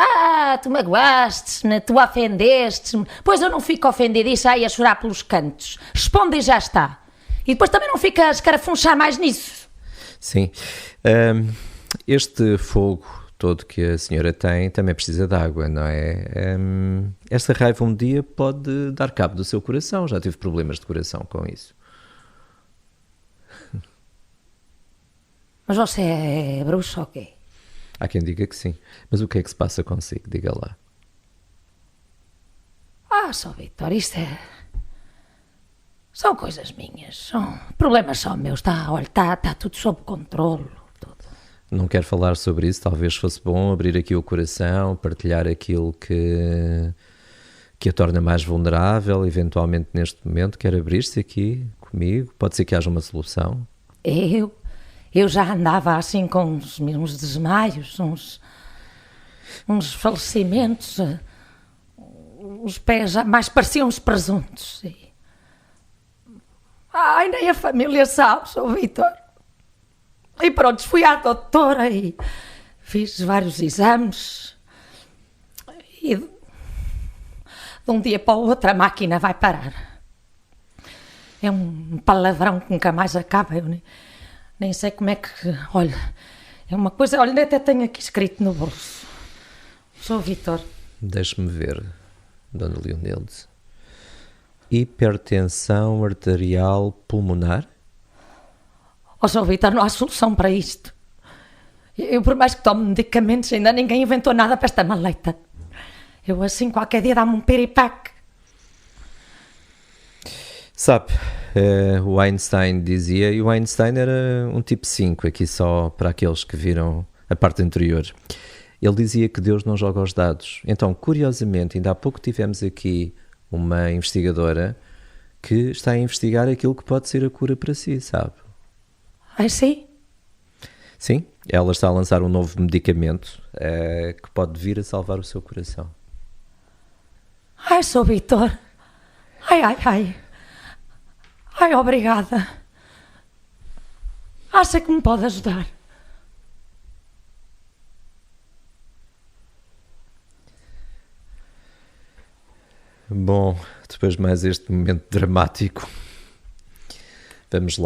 Tu magoaste, tu ofendeste. Pois eu não fico ofendido e saio a chorar pelos cantos. Responde e já está. E depois também não fica a escarafunchar mais nisso. Sim. Este fogo todo que a senhora tem também precisa de água, não é? Esta raiva um dia pode dar cabo do seu coração. Já tive problemas de coração com isso. Mas você é bruxo ou quê? Há quem diga que sim. Mas o que é que se passa consigo? Diga lá. Sr. Vítor, isto são coisas minhas. São problemas só meus. Está tudo sob controle. Tudo. Não quero falar sobre isso. Talvez fosse bom abrir aqui o coração, partilhar aquilo que a torna mais vulnerável, eventualmente neste momento. Quer abrir-se aqui comigo? Pode ser que haja uma solução. Eu já andava assim com uns desmaios, uns falecimentos, os pés já mais pareciam uns presuntos. Nem a família sabe, Sr. Vítor. E pronto, fui à doutora e fiz vários exames e de um dia para o outro a máquina vai parar. É um palavrão que nunca mais acaba, eu nem sei como é que... Olha, é uma coisa... Olha, até tenho aqui escrito no bolso. Sr. Vítor. Deixe-me ver, Dona Leonilde. Hipertensão arterial pulmonar? Sr. Vítor, não há solução para isto. Eu, por mais que tome medicamentos, ainda ninguém inventou nada para esta maleita. Eu, assim, qualquer dia dá-me um piripaque. Sabe, o Einstein dizia, e o Einstein era um tipo 5, aqui só para aqueles que viram a parte anterior. Ele dizia que Deus não joga os dados. Então, curiosamente, ainda há pouco tivemos aqui uma investigadora que está a investigar aquilo que pode ser a cura para si, sabe? Sim? Sim, ela está a lançar um novo medicamento que pode vir a salvar o seu coração. Sr. Vítor. Obrigada. Acha que me pode ajudar? Bom, depois de mais este momento dramático, vamos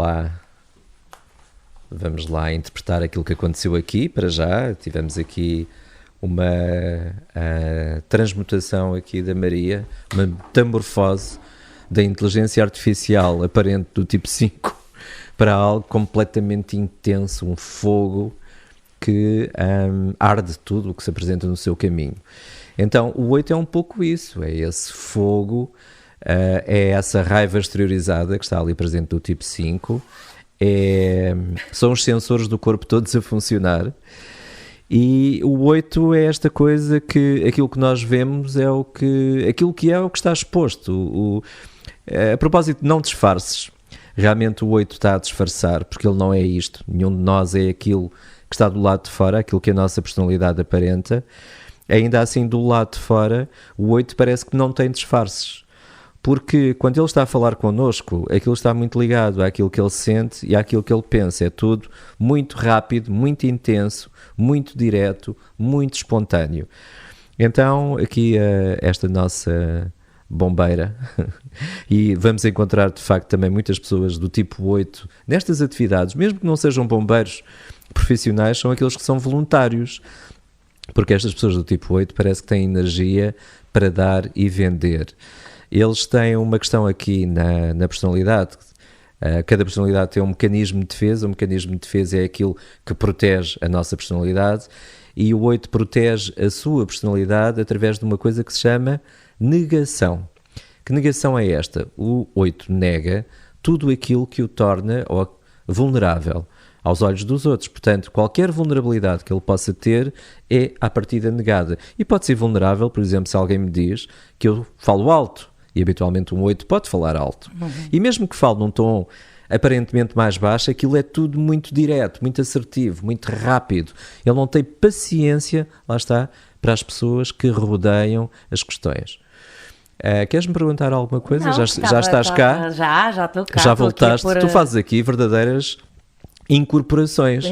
lá interpretar aquilo que aconteceu aqui. Para já, tivemos aqui uma transmutação aqui da Maria, uma metamorfose da inteligência artificial aparente do tipo 5 para algo completamente intenso, um fogo que arde tudo o que se apresenta no seu caminho. Então o 8 é um pouco isso, é esse fogo, é essa raiva exteriorizada que está ali presente do tipo 5, são os sensores do corpo todos a funcionar. E o 8 é esta coisa que aquilo que nós vemos é aquilo que está exposto. A propósito, não disfarces. Realmente o 8 está a disfarçar, porque ele não é isto. Nenhum de nós é aquilo que está do lado de fora, aquilo que a nossa personalidade aparenta. Ainda assim, do lado de fora, o 8 parece que não tem disfarces. Porque quando ele está a falar connosco, aquilo está muito ligado àquilo que ele sente e àquilo que ele pensa. É tudo muito rápido, muito intenso, muito direto, muito espontâneo. Então, aqui esta nossa bombeira, e vamos encontrar de facto também muitas pessoas do tipo 8 nestas atividades, mesmo que não sejam bombeiros profissionais, são aqueles que são voluntários, porque estas pessoas do tipo 8 parece que têm energia para dar e vender. Eles têm uma questão aqui na personalidade. Cada personalidade tem um mecanismo de defesa. O mecanismo de defesa é aquilo que protege a nossa personalidade, e o 8 protege a sua personalidade através de uma coisa que se chama negação. Que negação é esta? O 8 nega tudo aquilo que o torna, ou vulnerável aos olhos dos outros. Portanto, qualquer vulnerabilidade que ele possa ter é, à partida, negada. E pode ser vulnerável, por exemplo, se alguém me diz que eu falo alto, e habitualmente um 8 pode falar alto. E mesmo que fale num tom aparentemente mais baixo, aquilo é tudo muito direto, muito assertivo, muito rápido. Ele não tem paciência, lá está, para as pessoas que rodeiam as questões. Queres-me perguntar alguma coisa? Não, já estás cá? Já estou cá. Já voltaste? Tu fazes aqui verdadeiras incorporações.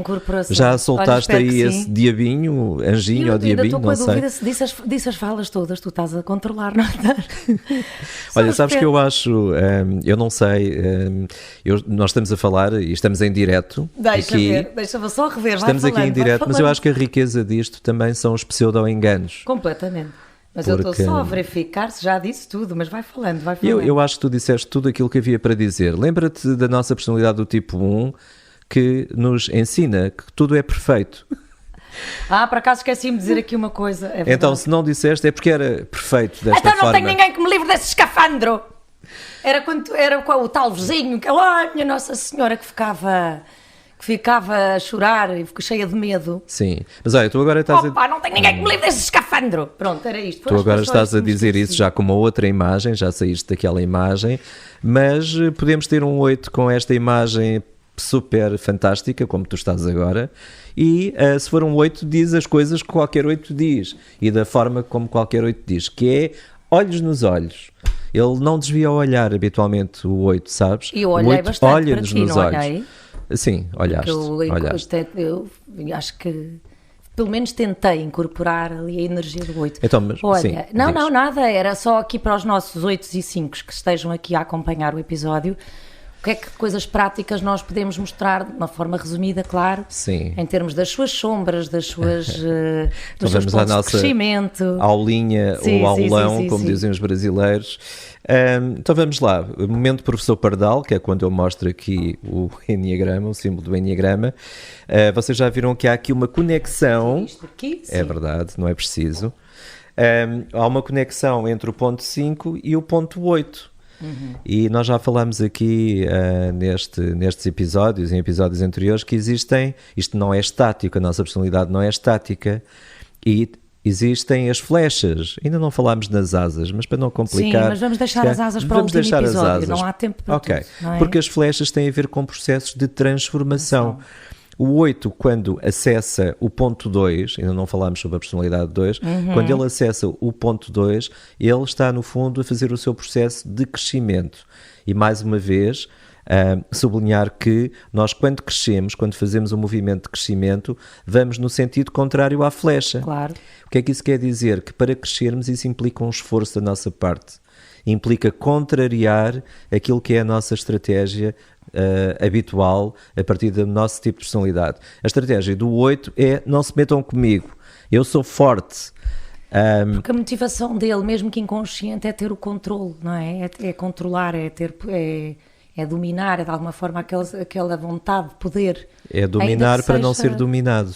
Já soltaste aí esse diabinho, anjinho ou diabinho, não sei. Eu estou com a dúvida se disse as falas todas, tu estás a controlar, não estás? Olha, sabes que eu acho, eu não sei, nós estamos a falar e estamos em direto. Deixa-me só rever. Estamos aqui em direto, mas eu acho que a riqueza disto também são os pseudo-enganos. Completamente. Mas eu estou só a verificar se já disse tudo, mas vai falando. Eu acho que tu disseste tudo aquilo que havia para dizer. Lembra-te da nossa personalidade do tipo 1, que nos ensina que tudo é perfeito. Por acaso esqueci-me de dizer aqui uma coisa. Então, se não disseste, é porque era perfeito desta forma. Então não tem ninguém que me livre desse escafandro. Era o tal vizinho, que minha Nossa Senhora, que ficava a chorar e ficou cheia de medo. Sim, mas olha, tu agora estás não tem ninguém que me livre desse escafandro. Pronto, era isto. Tu agora estás a dizer isso já com uma outra imagem, já saíste daquela imagem, mas podemos ter um 8 com esta imagem super fantástica, como tu estás agora, e se for um 8, diz as coisas que qualquer 8 diz, e da forma como qualquer 8 diz, que é olhos nos olhos. Ele não desvia o olhar habitualmente, o 8, sabes? E eu olhei bastante olha-nos para ti, nos não olhos. Olhei? Sim, olhaste. Eu acho que pelo menos tentei incorporar ali a energia do 8. Então, mas, olha, sim, não, nada, era só aqui para os nossos 8 e 5 que estejam aqui a acompanhar o episódio. O que é que coisas práticas nós podemos mostrar de uma forma resumida, claro, sim, em termos das suas sombras, dos então seus pontos de crescimento. Aulinha ou aulão, como dizem os brasileiros. Então vamos lá, o momento professor Pardal, que é quando eu mostro aqui o Enneagrama, o símbolo do Enneagrama. Vocês já viram que há aqui uma conexão. Isto aqui, sim. É verdade, não é preciso. Há uma conexão entre o ponto 5 e o ponto 8. E nós já falámos aqui nestes episódios, em episódios anteriores, que existem, isto não é estático, a nossa personalidade não é estática, e existem as flechas. Ainda não falámos nas asas, mas para não complicar... Sim, mas vamos deixar as asas para o último episódio, não há tempo para tudo. Não é? Porque as flechas têm a ver com processos de transformação. O 8, quando acessa o ponto 2, ainda não falámos sobre a personalidade 2, quando ele acessa o ponto 2, ele está, no fundo, a fazer o seu processo de crescimento. E, mais uma vez, sublinhar que nós, quando crescemos, quando fazemos um movimento de crescimento, vamos no sentido contrário à flecha. Claro. O que é que isso quer dizer? Que para crescermos isso implica um esforço da nossa parte. Implica contrariar aquilo que é a nossa estratégia habitual a partir do nosso tipo de personalidade. A estratégia do 8 é não se metam comigo, eu sou forte. Porque a motivação dele, mesmo que inconsciente, é ter o controle, não é? É controlar, é dominar, é de alguma forma aquela vontade de poder. É dominar para não ser dominado.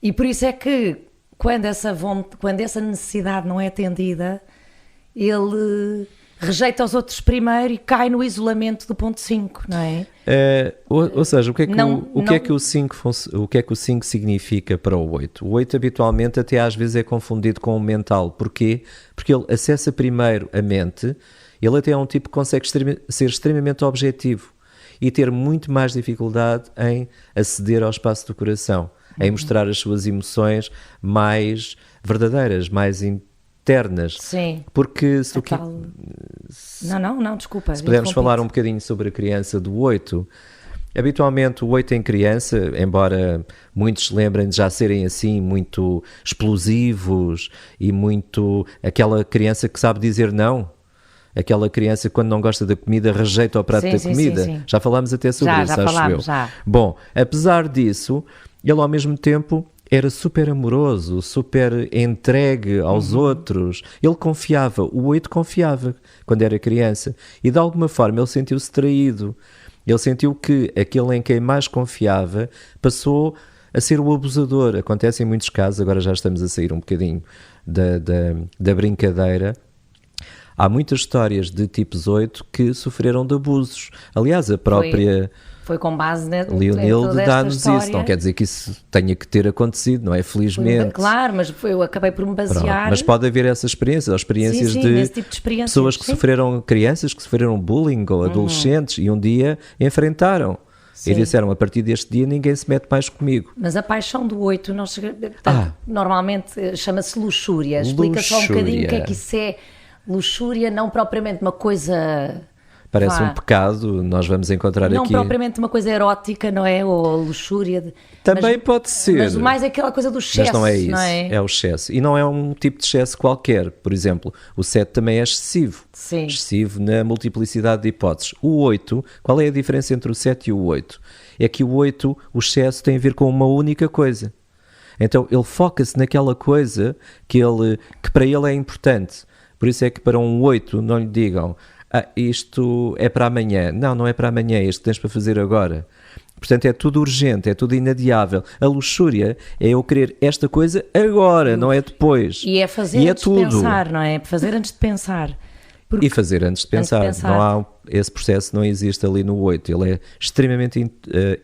E por isso é que quando essa necessidade não é atendida, ele rejeita os outros primeiro e cai no isolamento do ponto 5, não é? Ou seja, o que é que o 5 significa para o 8? O 8 habitualmente até às vezes é confundido com o mental. Porquê? Porque ele acessa primeiro a mente, ele até é um tipo que consegue ser extremamente objetivo e ter muito mais dificuldade em aceder ao espaço do coração, em mostrar as suas emoções mais verdadeiras, mais internas. Sim. Porque se Não, desculpa. Se pudermos falar um bocadinho sobre a criança do 8, habitualmente o 8 em criança, embora muitos se lembrem de já serem assim muito explosivos e muito aquela criança que sabe dizer não, aquela criança que quando não gosta da comida rejeita o prato da comida. Sim. Já falámos até sobre isso, acho eu. Já. Bom, apesar disso, ele ao mesmo tempo era super amoroso, super entregue aos outros. Ele confiava, o 8 confiava quando era criança. E de alguma forma ele sentiu-se traído. Ele sentiu que aquele em quem mais confiava passou a ser o abusador. Acontece em muitos casos, agora já estamos a sair um bocadinho da brincadeira. Há muitas histórias de tipos 8 que sofreram de abusos. Aliás, a própria Foi com base na Leonilde dá-nos isso, não quer dizer que isso tenha que ter acontecido, não é? Felizmente. Claro, mas eu acabei por me basear... Pronto, mas pode haver essa experiência, ou experiências sim, tipo de experiência. Pessoas que sofreram, crianças que sofreram bullying ou adolescentes e um dia enfrentaram. Sim. E disseram, a partir deste dia ninguém se mete mais comigo. Mas a paixão do 8, normalmente chama-se luxúria. Explica só um bocadinho o que é que isso é. Luxúria, não propriamente uma coisa... Parece um pecado, nós vamos encontrar não aqui... Não propriamente uma coisa erótica, não é? Ou luxúria. Também pode ser. Mas mais aquela coisa do excesso, mas não é isso, não é? É o excesso. E não é um tipo de excesso qualquer. Por exemplo, o 7 também é excessivo. Sim. Excessivo na multiplicidade de hipóteses. O 8, qual é a diferença entre o 7 e o 8? É que o 8, o excesso tem a ver com uma única coisa. Então ele foca-se naquela coisa que para ele é importante. Por isso é que para um 8 não lhe digam... isto é para amanhã. Não é para amanhã, é isto que tens para fazer agora. Portanto, é tudo urgente, é tudo inadiável. A luxúria é eu querer esta coisa agora, não é depois. E é fazer antes de pensar, não é? Fazer antes de pensar. E fazer antes de pensar. Não há, esse processo não existe ali no 8, ele é extremamente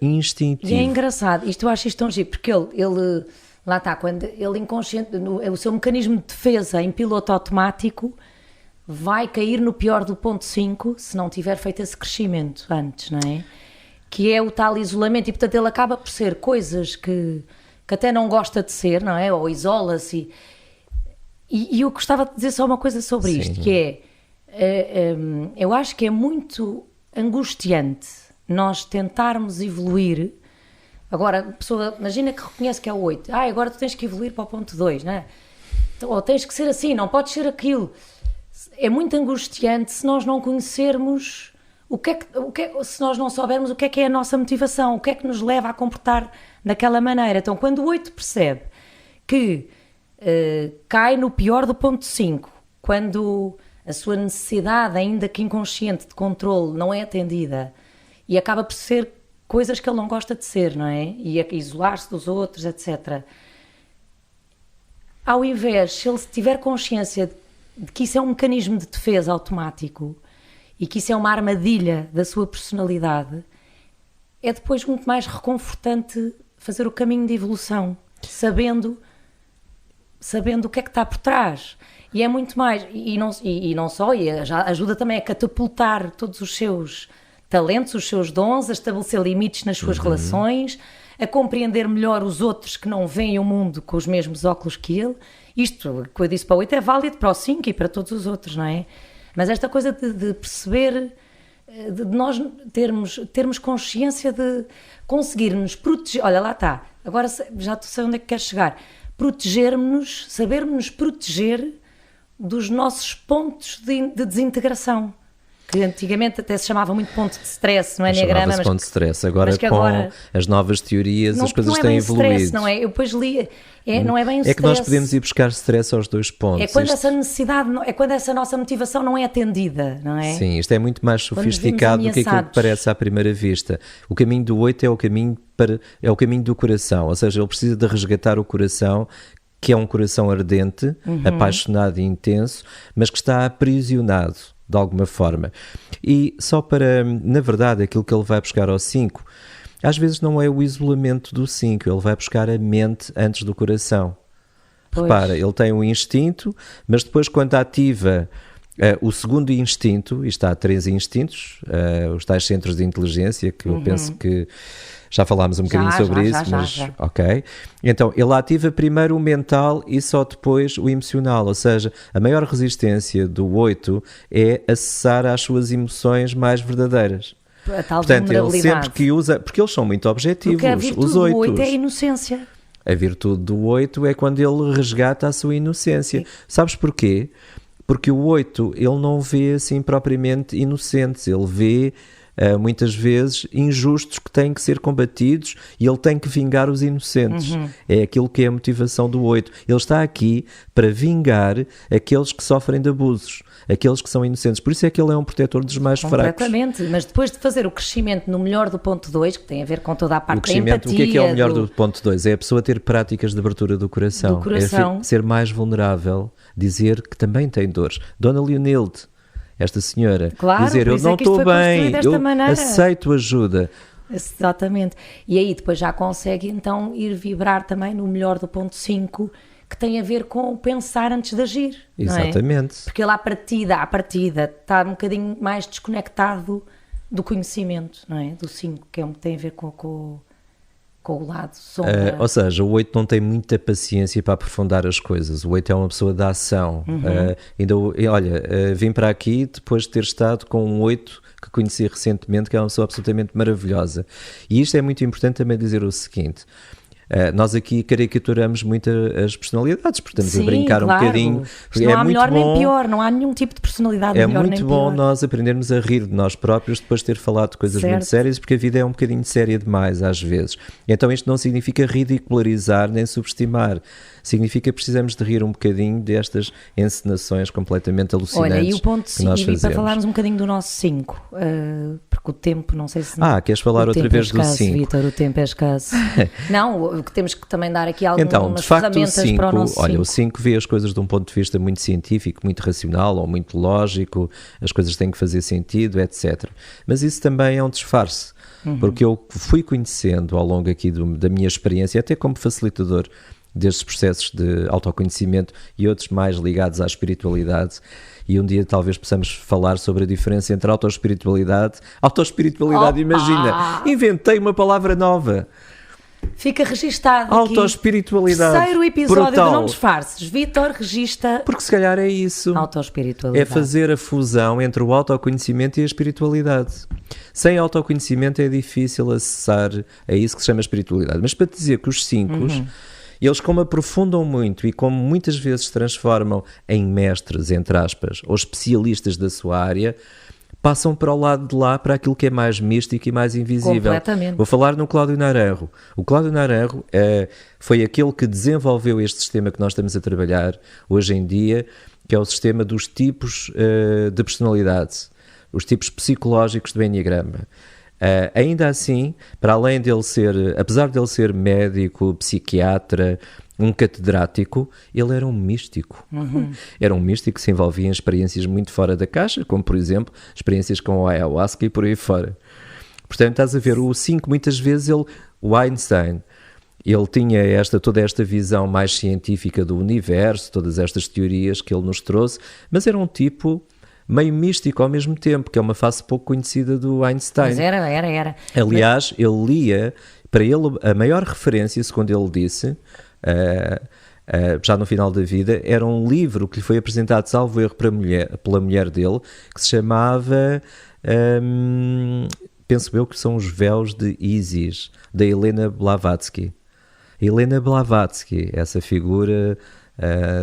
instintivo. E é engraçado, eu acho isto tão giro, porque ele lá está, quando ele inconsciente, o seu mecanismo de defesa em piloto automático vai cair no pior do ponto 5 se não tiver feito esse crescimento antes, não é? Que é o tal isolamento, e portanto ele acaba por ser coisas que até não gosta de ser, não é? Ou isola-se. E eu gostava de dizer só uma coisa sobre isto, que é, eu acho que é muito angustiante nós tentarmos evoluir. Agora, a pessoa, imagina que reconhece que é o 8. Agora tu tens que evoluir para o ponto 2, não é? Ou tens que ser assim, não podes ser aquilo. É muito angustiante se nós não conhecermos se nós não soubermos o que é a nossa motivação, o que é que nos leva a comportar daquela maneira. Então, quando o 8 percebe que cai no pior do ponto 5, quando a sua necessidade, ainda que inconsciente, de controle não é atendida e acaba por ser coisas que ele não gosta de ser, não é? E isolar-se dos outros, etc. Ao invés, se ele tiver consciência de que isso é um mecanismo de defesa automático e que isso é uma armadilha da sua personalidade, é depois muito mais reconfortante fazer o caminho de evolução, sabendo o que é que está por trás. E é muito mais, e não só, e já ajuda também a catapultar todos os seus talentos, os seus dons, a estabelecer limites nas suas relações, a compreender melhor os outros que não veem o mundo com os mesmos óculos que ele. Isto, que eu disse para o 8, é válido para o 5 e para todos os outros, não é? Mas esta coisa de perceber, de nós termos consciência de conseguirmos proteger. Olha, lá está, agora já sei onde é que queres chegar. Protegermos-nos, sabermos proteger dos nossos pontos de desintegração. Que antigamente até se chamava muito ponto de stress, não é? Enneagrama, mas ponto de stress. Agora com as novas teorias as coisas têm evoluído. Stress, não é? Eu depois li, não é bem o stress. É que nós podemos ir buscar stress aos dois pontos. É quando essa necessidade, é quando essa nossa motivação não é atendida, não é? Sim, isto é muito mais sofisticado do que aquilo que parece à primeira vista. O caminho do 8 é o caminho do coração, ou seja, ele precisa de resgatar o coração, que é um coração ardente, apaixonado e intenso, mas que está aprisionado de alguma forma. E só para, na verdade, aquilo que ele vai buscar ao 5, às vezes não é o isolamento do 5, ele vai buscar a mente antes do coração. Pois. Repara, ele tem um instinto, mas depois quando ativa o segundo instinto, e está há 3 instintos, os tais centros de inteligência, que eu penso que já falámos um bocadinho sobre isso, mas ok. Então, ele ativa primeiro o mental e só depois o emocional, ou seja, a maior resistência do 8 é acessar às suas emoções mais verdadeiras. A tal Portanto, ele sempre que usa, porque eles são muito objetivos, porque a virtude os 8. Do 8 é a inocência. A virtude do 8 é quando ele resgata a sua inocência. Sim. Sabes porquê? Porque o 8, ele não vê assim propriamente inocentes, ele vê muitas vezes injustos que têm que ser combatidos e ele tem que vingar os inocentes. É aquilo que é a motivação do 8. Ele está aqui para vingar aqueles que sofrem de abusos, aqueles que são inocentes. Por isso é que ele é um protetor dos mais fracos. Completamente, mas depois de fazer o crescimento no melhor do ponto 2, que tem a ver com toda a parte da empatia... O que é o melhor do ponto 2? É a pessoa ter práticas de abertura do coração. É ser mais vulnerável, dizer que também tem dores. Dona Leonilde, esta senhora, claro, dizer, eu não estou bem, eu aceito ajuda. Exatamente. E aí depois já consegue então ir vibrar também no melhor do ponto 5, que tem a ver com o pensar antes de agir. Exatamente. Não é? Porque ele à partida está um bocadinho mais desconectado do conhecimento, não é? Do 5, que é um que tem a ver com o lado sombra. Ou seja, o 8 não tem muita paciência para aprofundar as coisas. O 8 é uma pessoa da ação. Vim para aqui depois de ter estado com um 8 que conheci recentemente, que é uma pessoa absolutamente maravilhosa. E isto é muito importante também dizer o seguinte: nós aqui caricaturamos muito as personalidades, porque estamos a brincar claro. Um bocadinho. Não há melhor nem pior, não há nenhum tipo de personalidade melhor nem pior. É muito bom nós aprendermos a rir de nós próprios depois de ter falado de coisas muito sérias, porque a vida é um bocadinho séria demais às vezes. Então isto não significa ridicularizar nem subestimar. Significa que precisamos de rir um bocadinho destas encenações completamente alucinantes. Olha, e o ponto 5, e para falarmos um bocadinho do nosso 5, porque o tempo, não sei se... queres falar outra vez do 5? Vítor, o tempo é escasso. Não, temos que também dar aqui algumas então, de facto, ferramentas o 5, para o nosso 5. Olha, o 5 vê as coisas de um ponto de vista muito científico, muito racional ou muito lógico, as coisas têm que fazer sentido, etc. Mas isso também é um disfarce, porque eu fui conhecendo ao longo aqui da minha experiência, até como facilitador destes processos de autoconhecimento e outros mais ligados à espiritualidade, e um dia talvez possamos falar sobre a diferença entre autoespiritualidade, imagina, inventei uma palavra nova. Fica registado autoespiritualidade. Terceiro episódio do Não Disfarces. Vítor regista. Porque se calhar é isso. Autoespiritualidade. É fazer a fusão entre o autoconhecimento e a espiritualidade. Sem autoconhecimento é difícil acessar a isso que se chama espiritualidade. Mas para te dizer que os 5, eles como aprofundam muito e como muitas vezes se transformam em mestres, entre aspas, ou especialistas da sua área, passam para o lado de lá, para aquilo que é mais místico e mais invisível. Completamente. Vou falar no Cláudio Naranjo. O Cláudio Naranjo foi aquele que desenvolveu este sistema que nós estamos a trabalhar hoje em dia, que é o sistema dos tipos de personalidade, os tipos psicológicos do Enneagrama. Ainda assim, para além dele apesar de ele ser médico, psiquiatra, um catedrático, ele era um místico. Era um místico que se envolvia em experiências muito fora da caixa, como por exemplo, experiências com a ayahuasca e por aí fora. Portanto, estás a ver, o 5 muitas vezes, o Einstein, ele tinha toda esta visão mais científica do universo, todas estas teorias que ele nos trouxe, mas era um tipo meio místico ao mesmo tempo, que é uma face pouco conhecida do Einstein. Mas era. Aliás, ele lia, para ele, a maior referência, segundo ele disse, já no final da vida, era um livro que lhe foi apresentado, salvo erro, pela mulher dele, que se chamava, penso eu que são Os Véus de Isis, da Helena Blavatsky. Helena Blavatsky, essa figura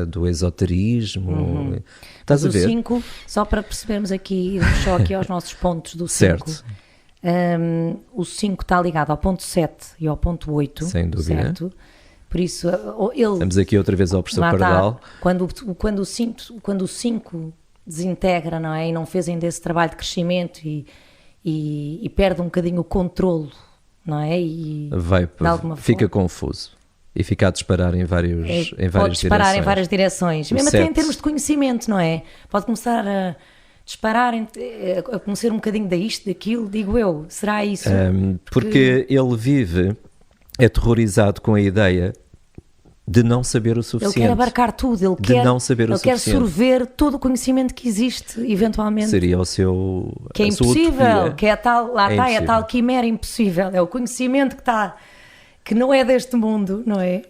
do esoterismo. Estás a ver? O 5, só para percebermos aqui, só aqui aos nossos pontos do 5. Certo. O 5 está ligado ao ponto 7 e ao ponto 8. Sem dúvida. Certo? Por isso, ele... Estamos aqui outra vez ao professor Pardal. Quando o 5 desintegra, não é? E não fez ainda esse trabalho de crescimento e perde um bocadinho o controlo, não é? E fica confuso. E fica a disparar em várias direções. Pode disparar em várias direções. Mesmo até em termos de conhecimento, não é? Pode começar a disparar, a conhecer um bocadinho disto, daquilo, digo eu. Será isso? Porque ele vive aterrorizado com a ideia de não saber o suficiente. Ele quer abarcar tudo, ele quer sorver todo o conhecimento que existe, eventualmente. Seria o seu... Que é impossível, que é a tal, é a tal quimera impossível, é o conhecimento que não é deste mundo, não é?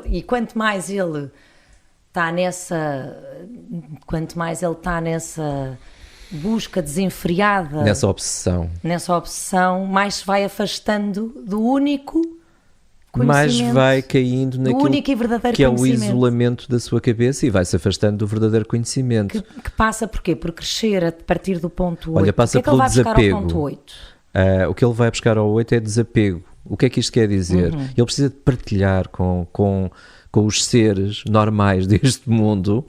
E quanto mais ele está nessa busca desenfreada, nessa obsessão, mais se vai afastando do único conhecimento, mais vai caindo naquilo único e verdadeiro que é o isolamento da sua cabeça e vai-se afastando do verdadeiro conhecimento. Que passa por quê? Por crescer a partir do ponto 8. Olha, passa pelo desapego. O que é que ele vai buscar ao ponto 8? O que ele vai buscar ao 8 é desapego. O que é que isto quer dizer? Ele precisa de partilhar com os seres normais deste mundo,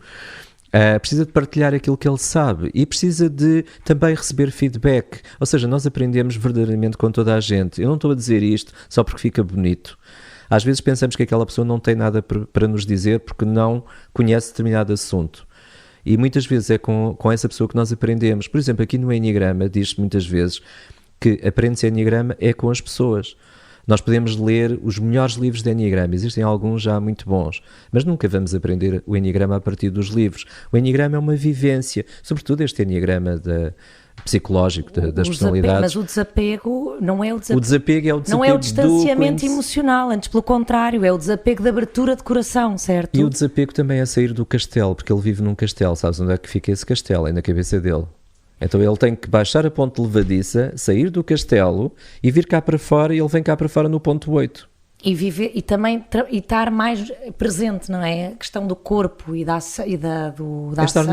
precisa de partilhar aquilo que ele sabe e precisa de também receber feedback. Ou seja, nós aprendemos verdadeiramente com toda a gente. Eu não estou a dizer isto só porque fica bonito. Às vezes pensamos que aquela pessoa não tem nada para nos dizer porque não conhece determinado assunto. E muitas vezes é com essa pessoa que nós aprendemos. Por exemplo, aqui no Enneagrama diz-se muitas vezes que aprende-se Enneagrama é com as pessoas. Nós podemos ler os melhores livros de Enneagrama, existem alguns já muito bons, mas nunca vamos aprender o Enneagrama a partir dos livros. O Enneagrama é uma vivência, sobretudo este Enneagrama psicológico das personalidades. Mas o desapego não é o desapego. O desapego é o desapego. Não é o distanciamento emocional, antes pelo contrário, é o desapego de abertura de coração, certo? E o desapego também é sair do castelo, porque ele vive num castelo, sabes onde é que fica esse castelo? É na cabeça dele. Então ele tem que baixar a ponte levadiça, sair do castelo e vir cá para fora, e ele vem cá para fora no ponto 8. E viver, e também estar mais presente, não é? A questão do corpo e da ação. Estar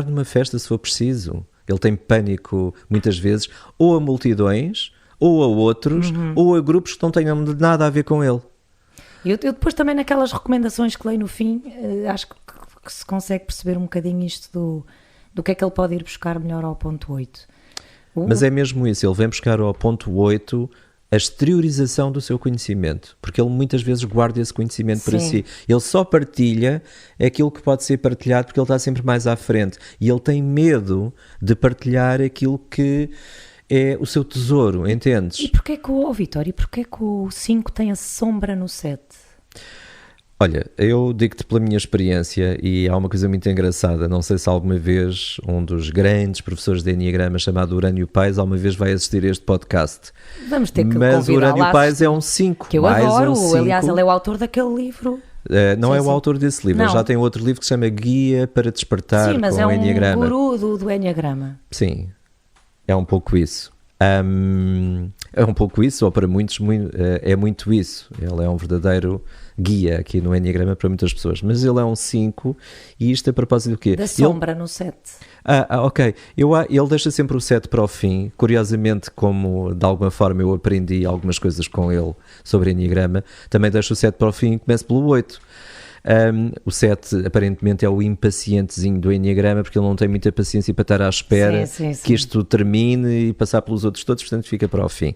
numa festa se for preciso. Ele tem pânico muitas vezes ou a multidões, ou a outros, ou a grupos que não tenham nada a ver com ele. Eu depois também naquelas recomendações que leio no fim, acho que se consegue perceber um bocadinho isto do que é que ele pode ir buscar melhor ao ponto 8. Mas é mesmo isso, ele vem buscar ao ponto 8 a exteriorização do seu conhecimento, porque ele muitas vezes guarda esse conhecimento para si. Ele só partilha aquilo que pode ser partilhado porque ele está sempre mais à frente, e ele tem medo de partilhar aquilo que é o seu tesouro, entendes? E porquê que Vitória, porquê que o 5 tem a sombra no 7? Olha, eu digo-te pela minha experiência, e há uma coisa muito engraçada, não sei se alguma vez um dos grandes professores de Enneagrama chamado Urânio Paes alguma vez vai assistir a este podcast. Vamos ter que Mas o Urânio Paes é um 5. Que eu adoro, aliás, ele é o autor daquele livro. Não é o autor desse livro, ele já tem outro livro que se chama Guia para Despertar com o Enneagrama. Sim, mas é um guru do Enneagrama. Sim, é um pouco isso. É um pouco isso, ou para muitos é muito isso. Ele é um verdadeiro guia aqui no Enneagrama para muitas pessoas, mas ele é um 5, e isto a propósito do quê? Da sombra no 7. Ok. Ele deixa sempre o 7 para o fim. Curiosamente, como de alguma forma eu aprendi algumas coisas com ele sobre Enneagrama, também deixa o 7 para o fim e começa pelo 8. O 7 aparentemente é o impacientezinho do Enneagrama, porque ele não tem muita paciência para estar à espera que isto termine e passar pelos outros todos, portanto fica para o fim.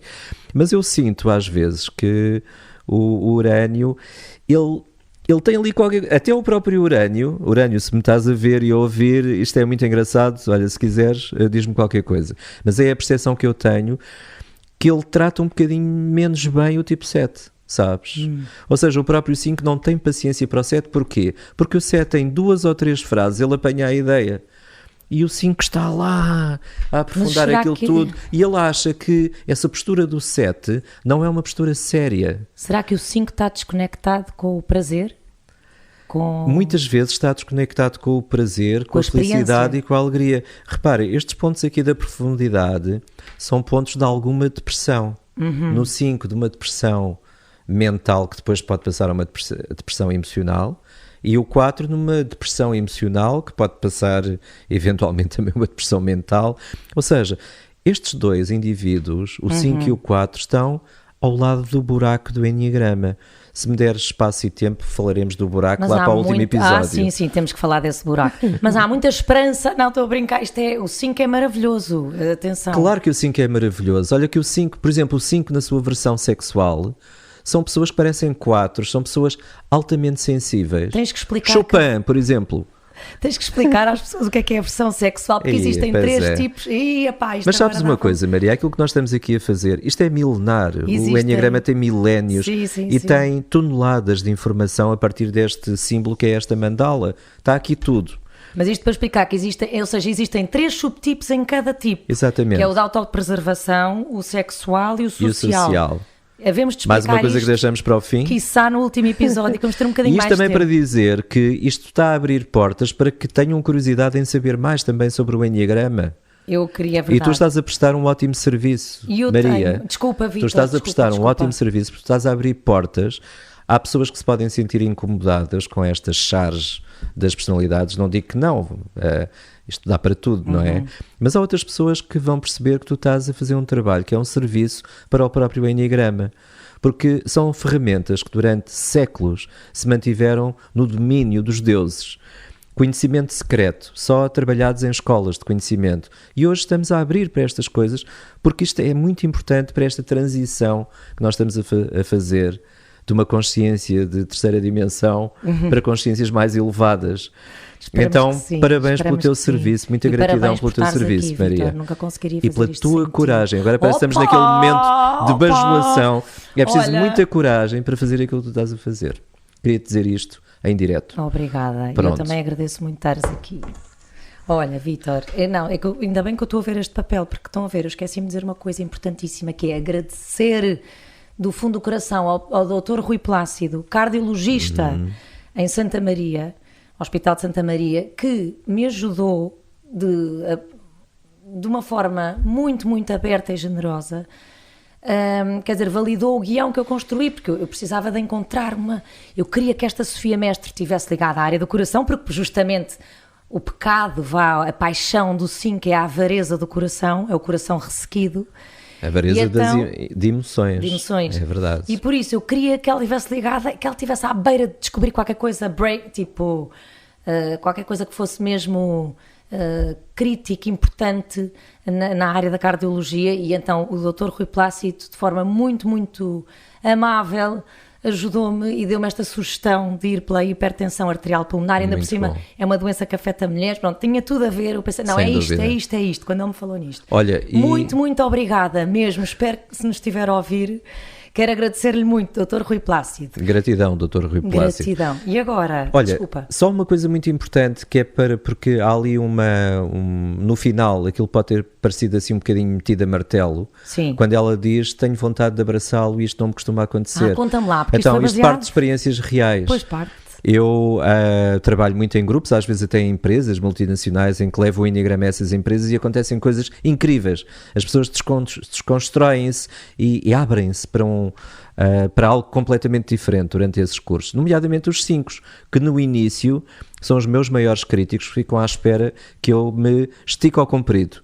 Mas eu sinto às vezes que o Urânio, ele tem ali qualquer... Até o próprio Urânio, se me estás a ver e a ouvir, isto é muito engraçado, olha, se quiseres, diz-me qualquer coisa. Mas é a percepção que eu tenho, que ele trata um bocadinho menos bem o tipo 7. Sabes? Ou seja, o próprio 5 não tem paciência para o 7, porquê? Porque o 7 tem 2 ou 3 frases, ele apanha a ideia, e o 5 está lá a aprofundar aquilo tudo, e ele acha que essa postura do 7 não é uma postura séria. Será que o 5 está desconectado com o prazer? Muitas vezes está desconectado com o prazer, com a felicidade e com a alegria. Repare, estes pontos aqui da profundidade são pontos de alguma depressão. No 5, de uma depressão mental, que depois pode passar a uma depressão emocional, e o 4 numa depressão emocional, que pode passar eventualmente também uma depressão mental. Ou seja, estes dois indivíduos, o 5 e o 4, estão ao lado do buraco do Enneagrama. Se me deres espaço e tempo, falaremos do buraco lá para o último episódio. Sim, temos que falar desse buraco. Mas há muita esperança. Não, estou a brincar. O 5 é maravilhoso. Atenção. Claro que o 5 é maravilhoso. Olha que o 5, por exemplo, o 5 na sua versão sexual, são pessoas que parecem 4, são pessoas altamente sensíveis. Tens que explicar. Chopin, por exemplo. Tens que explicar às pessoas o que é a versão sexual, porque existem 3 tipos. Mas sabes uma coisa, Maria, aquilo que nós estamos aqui a fazer, isto é milenar. O Enneagrama tem milénios e tem toneladas de informação a partir deste símbolo que é esta mandala. Está aqui tudo. Mas isto para explicar que existem 3 subtipos em cada tipo. Exatamente. Que é o da autopreservação, o sexual e o social. Havemos de explicar mais uma coisa que deixamos para o fim. Quiçá no último episódio, que vamos ter um bocadinho mais tempo. E isto também para dizer que isto está a abrir portas para que tenham curiosidade em saber mais também sobre o Enneagrama. Eu queria, verdade. E tu estás a prestar um ótimo serviço, Maria. Desculpa, Vitor. Tu estás a prestar um ótimo serviço, porque estás a abrir portas. Há pessoas que se podem sentir incomodadas com estas charges das personalidades. Não digo que não, isto dá para tudo, não é? Mas há outras pessoas que vão perceber que tu estás a fazer um trabalho, que é um serviço para o próprio Enneagrama. Porque são ferramentas que durante séculos se mantiveram no domínio dos deuses. Conhecimento secreto, só trabalhados em escolas de conhecimento. E hoje estamos a abrir para estas coisas, porque isto é muito importante para esta transição que nós estamos a fazer de uma consciência de terceira dimensão para consciências mais elevadas. Esperamos então, parabéns pelo teu serviço, muita gratidão pelo teu serviço, aqui, Maria. Victor, nunca conseguiria fazer e pela isto tua coragem. Agora parece que estamos naquele momento de bajulação. É preciso muita coragem para fazer aquilo que tu estás a fazer. Queria-te dizer isto em direto. Obrigada. Pronto. Eu também agradeço muito estares aqui. Olha, Vítor, ainda bem que eu estou a ver este papel, porque estão a ver, eu esqueci-me de dizer uma coisa importantíssima, que é agradecer do fundo do coração ao Dr. Rui Plácido, cardiologista em Santa Maria, Hospital de Santa Maria, que me ajudou de uma forma muito, muito aberta e generosa. Quer dizer, validou o guião que eu construí, porque eu precisava de encontrar eu queria que esta Sofia Mestre estivesse ligada à área do coração, porque justamente o pecado, a paixão do 5 é a avareza do coração, é o coração ressequido. A avareza de emoções. De emoções. É verdade. E por isso eu queria que ela estivesse ligada, que ela estivesse à beira de descobrir qualquer coisa, qualquer coisa que fosse mesmo crítica, importante na área da cardiologia. E então o Dr. Rui Plácido, de forma muito, muito amável, ajudou-me e deu-me esta sugestão de ir pela hipertensão arterial pulmonar. Ainda por cima é uma doença que afeta mulheres. Pronto, tinha tudo a ver. Eu pensei, não, é isto, quando ele me falou nisto. Olha, muito, muito obrigada mesmo. Espero que, se nos estiver a ouvir, quero agradecer-lhe muito, Dr. Rui Plácido. Gratidão, Dr. Rui Plácido. Gratidão. E agora, olha, desculpa. Só uma coisa muito importante, que é porque há ali no final, aquilo pode ter parecido assim um bocadinho metido a martelo. Sim. Quando ela diz, tenho vontade de abraçá-lo e isto não me costuma acontecer. Conta-me lá, porque então, isto parte de experiências reais. Pois parte. Eu trabalho muito em grupos, às vezes até em empresas multinacionais, em que levo o Enneagrama a essas empresas e acontecem coisas incríveis. As pessoas desconstroem-se e abrem-se para algo completamente diferente durante esses cursos, nomeadamente os 5, que no início são os meus maiores críticos, ficam à espera que eu me estique ao comprido,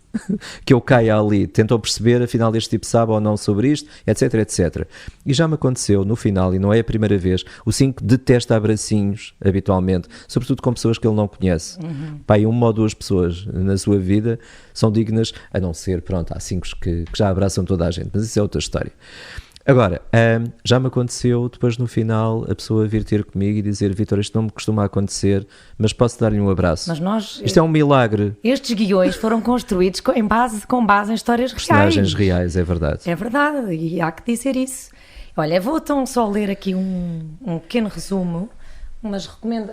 que eu caia ali, tentam perceber afinal este tipo sabe ou não sobre isto, etc, etc. E já me aconteceu no final, e não é a primeira vez, o 5 detesta abracinhos habitualmente, sobretudo com pessoas que ele não conhece. Pai, 1 ou 2 pessoas na sua vida são dignas, a não ser, pronto, há 5 que já abraçam toda a gente, mas isso é outra história. Agora, já me aconteceu depois no final a pessoa vir ter comigo e dizer, Vítor, isto não me costuma acontecer, mas posso dar-lhe um abraço. Mas isto é um milagre. Estes guiões foram construídos com base em histórias reais. Personagens reais, é verdade. É verdade, e há que dizer isso. Olha, vou então só ler aqui um pequeno resumo, mas recomendo,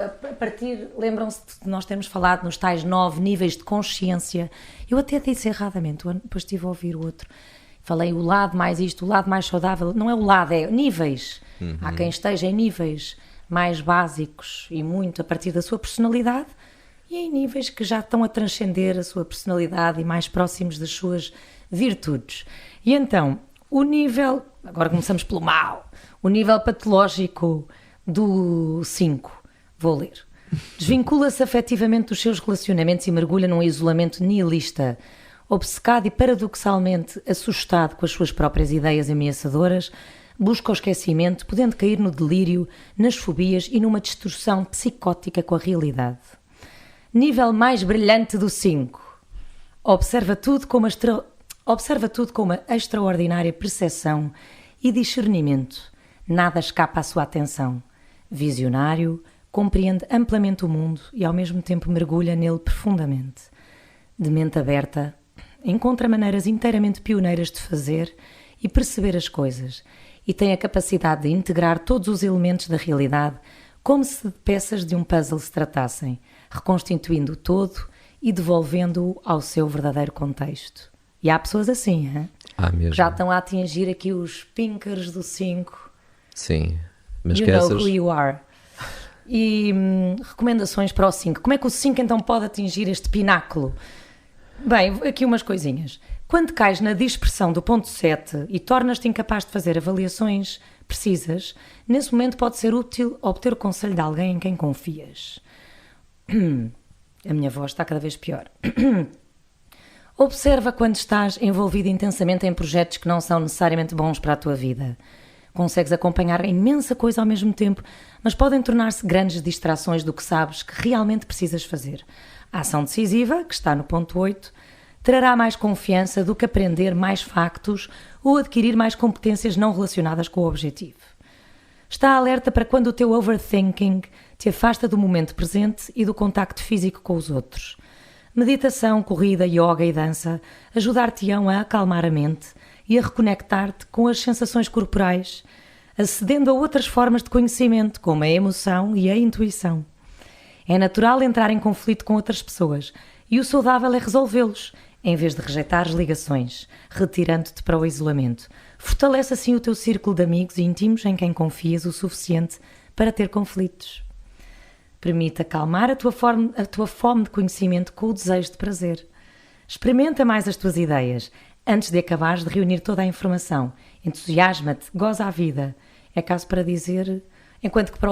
a partir, lembram-se de nós termos falado nos tais 9 níveis de consciência. Eu até disse erradamente, depois estive a ouvir o outro. Falei o lado mais isto, o lado mais saudável. Não é o lado, é níveis. Há quem esteja em níveis mais básicos e muito a partir da sua personalidade e em níveis que já estão a transcender a sua personalidade e mais próximos das suas virtudes. E então, o nível, agora começamos pelo mal, o nível patológico do 5, vou ler. Desvincula-se afetivamente dos seus relacionamentos e mergulha num isolamento nihilista. Obcecado e paradoxalmente assustado com as suas próprias ideias ameaçadoras, busca o esquecimento, podendo cair no delírio, nas fobias e numa distorção psicótica com a realidade. Nível mais brilhante do 5. Observa tudo com uma extraordinária percepção e discernimento. Nada escapa à sua atenção. Visionário, compreende amplamente o mundo e ao mesmo tempo mergulha nele profundamente. De mente aberta, encontra maneiras inteiramente pioneiras de fazer e perceber as coisas e tem a capacidade de integrar todos os elementos da realidade como se de peças de um puzzle se tratassem, reconstituindo o todo e devolvendo-o ao seu verdadeiro contexto. E há pessoas assim, hein? Mesmo. Que já estão a atingir aqui os pinkers do 5. Sim, mas you que know essas... who you are. E recomendações para o 5. Como é que o 5 então pode atingir este pináculo? Bem, aqui umas coisinhas. Quando cais na dispersão do ponto 7 e tornas-te incapaz de fazer avaliações precisas, nesse momento pode ser útil obter o conselho de alguém em quem confias. A minha voz está cada vez pior. Observa quando estás envolvido intensamente em projetos que não são necessariamente bons para a tua vida. Consegues acompanhar imensa coisa ao mesmo tempo, mas podem tornar-se grandes distrações do que sabes que realmente precisas fazer. A ação decisiva, que está no ponto 8, trará mais confiança do que aprender mais factos ou adquirir mais competências não relacionadas com o objetivo. Está alerta para quando o teu overthinking te afasta do momento presente e do contacto físico com os outros. Meditação, corrida, yoga e dança ajudar-te-ão a acalmar a mente e a reconectar-te com as sensações corporais, acedendo a outras formas de conhecimento, como a emoção e a intuição. É natural entrar em conflito com outras pessoas e o saudável é resolvê-los, em vez de rejeitar as ligações, retirando-te para o isolamento. Fortalece assim o teu círculo de amigos íntimos em quem confias o suficiente para ter conflitos. Permite acalmar a tua fome de conhecimento com o desejo de prazer. Experimenta mais as tuas ideias antes de acabares de reunir toda a informação. Entusiasma-te, goza a vida. É caso para dizer, enquanto que para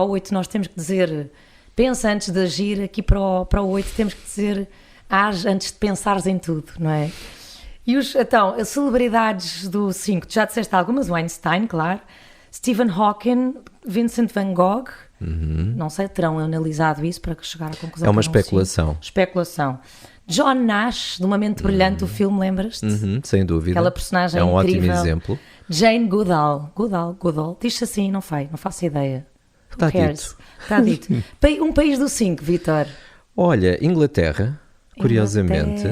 o 8 nós temos que dizer pensa antes de agir, aqui para o 8 temos que dizer age antes de pensares em tudo, não é? E então, as celebridades do 5, tu já disseste algumas, Weinstein, claro, Stephen Hawking, Vincent van Gogh, não sei, terão analisado isso para chegar à conclusão. É uma especulação. Especulação. John Nash, de Uma Mente Brilhante, o filme, lembras-te? Sem dúvida. Aquela personagem incrível. É um incrível. ótimo exemplo. Jane Goodall. Diz-se assim, não faço ideia. Está dito. Está dito. Um país do 5, Vítor. Olha, Inglaterra, curiosamente.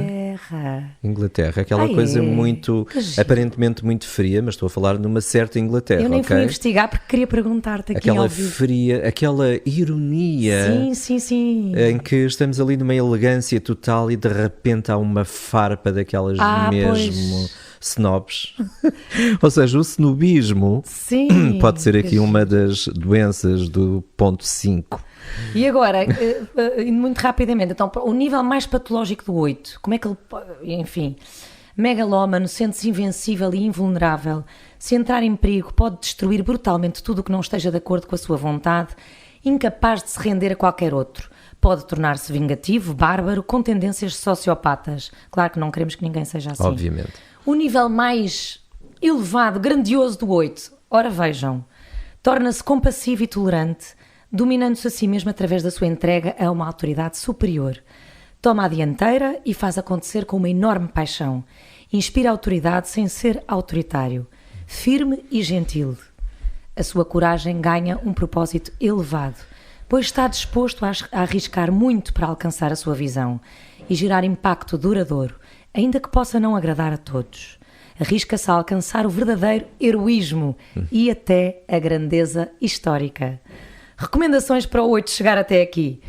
Inglaterra, aquela coisa muito, aparentemente muito fria, mas estou a falar numa certa Inglaterra. Eu nem fui investigar porque queria perguntar-te aqui aquela fria, aquela ironia. Sim. Em que estamos ali numa elegância total e de repente há uma farpa daquelas mesmo snobs. Ou seja, o snobismo pode ser aqui uma das doenças do ponto 5. E agora, muito rapidamente, então, o nível mais patológico do 8, como é que ele, enfim, megalómano, sente-se invencível e invulnerável, se entrar em perigo pode destruir brutalmente tudo o que não esteja de acordo com a sua vontade, incapaz de se render a qualquer outro, pode tornar-se vingativo, bárbaro, com tendências sociopatas. Claro que não queremos que ninguém seja assim. Obviamente. O nível mais elevado, grandioso do 8, ora vejam, torna-se compassivo e tolerante, dominando-se a si mesmo através da sua entrega a uma autoridade superior. Toma a dianteira e faz acontecer com uma enorme paixão. Inspira autoridade sem ser autoritário. Firme e gentil. A sua coragem ganha um propósito elevado, pois está disposto a arriscar muito para alcançar a sua visão e gerar impacto duradouro, ainda que possa não agradar a todos. Arrisca-se a alcançar o verdadeiro heroísmo e até a grandeza histórica. Recomendações para o 8 chegar até aqui.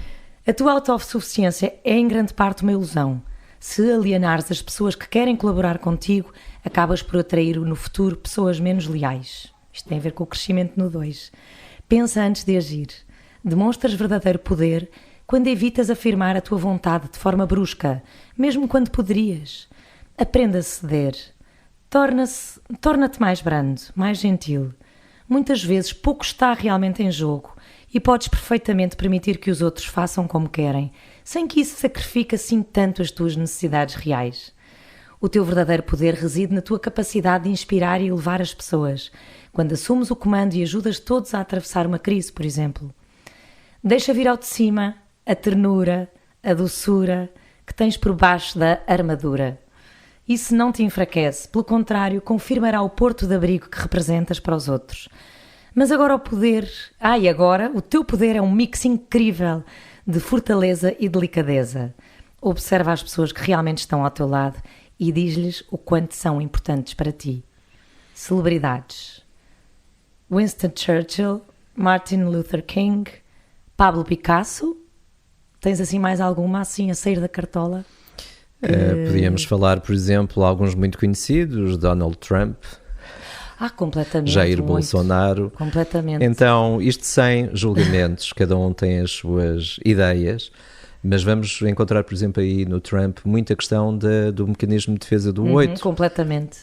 A tua autossuficiência é em grande parte uma ilusão. Se alienares as pessoas que querem colaborar contigo, acabas por atrair no futuro pessoas menos leais. Isto tem a ver com o crescimento no 2. Pensa antes de agir. Demonstras verdadeiro poder quando evitas afirmar a tua vontade de forma brusca, mesmo quando poderias. Aprenda a ceder. Torna-te mais brando, mais gentil. Muitas vezes pouco está realmente em jogo e podes perfeitamente permitir que os outros façam como querem, sem que isso sacrifique assim tanto as tuas necessidades reais. O teu verdadeiro poder reside na tua capacidade de inspirar e elevar as pessoas, quando assumes o comando e ajudas todos a atravessar uma crise, por exemplo. Deixa vir ao de cima a ternura, a doçura que tens por baixo da armadura. Isso não te enfraquece, pelo contrário, confirmará o porto de abrigo que representas para os outros. Mas agora o poder... e agora o teu poder é um mix incrível de fortaleza e delicadeza. Observa as pessoas que realmente estão ao teu lado e diz-lhes o quanto são importantes para ti. Celebridades: Winston Churchill, Martin Luther King, Pablo Picasso. Tens assim mais alguma assim a sair da cartola? Podíamos falar, por exemplo, alguns muito conhecidos, Donald Trump. Completamente. Jair Bolsonaro. Completamente. Então, isto sem julgamentos, cada um tem as suas ideias, mas vamos encontrar, por exemplo, aí no Trump, muita questão do mecanismo de defesa do 8. Completamente.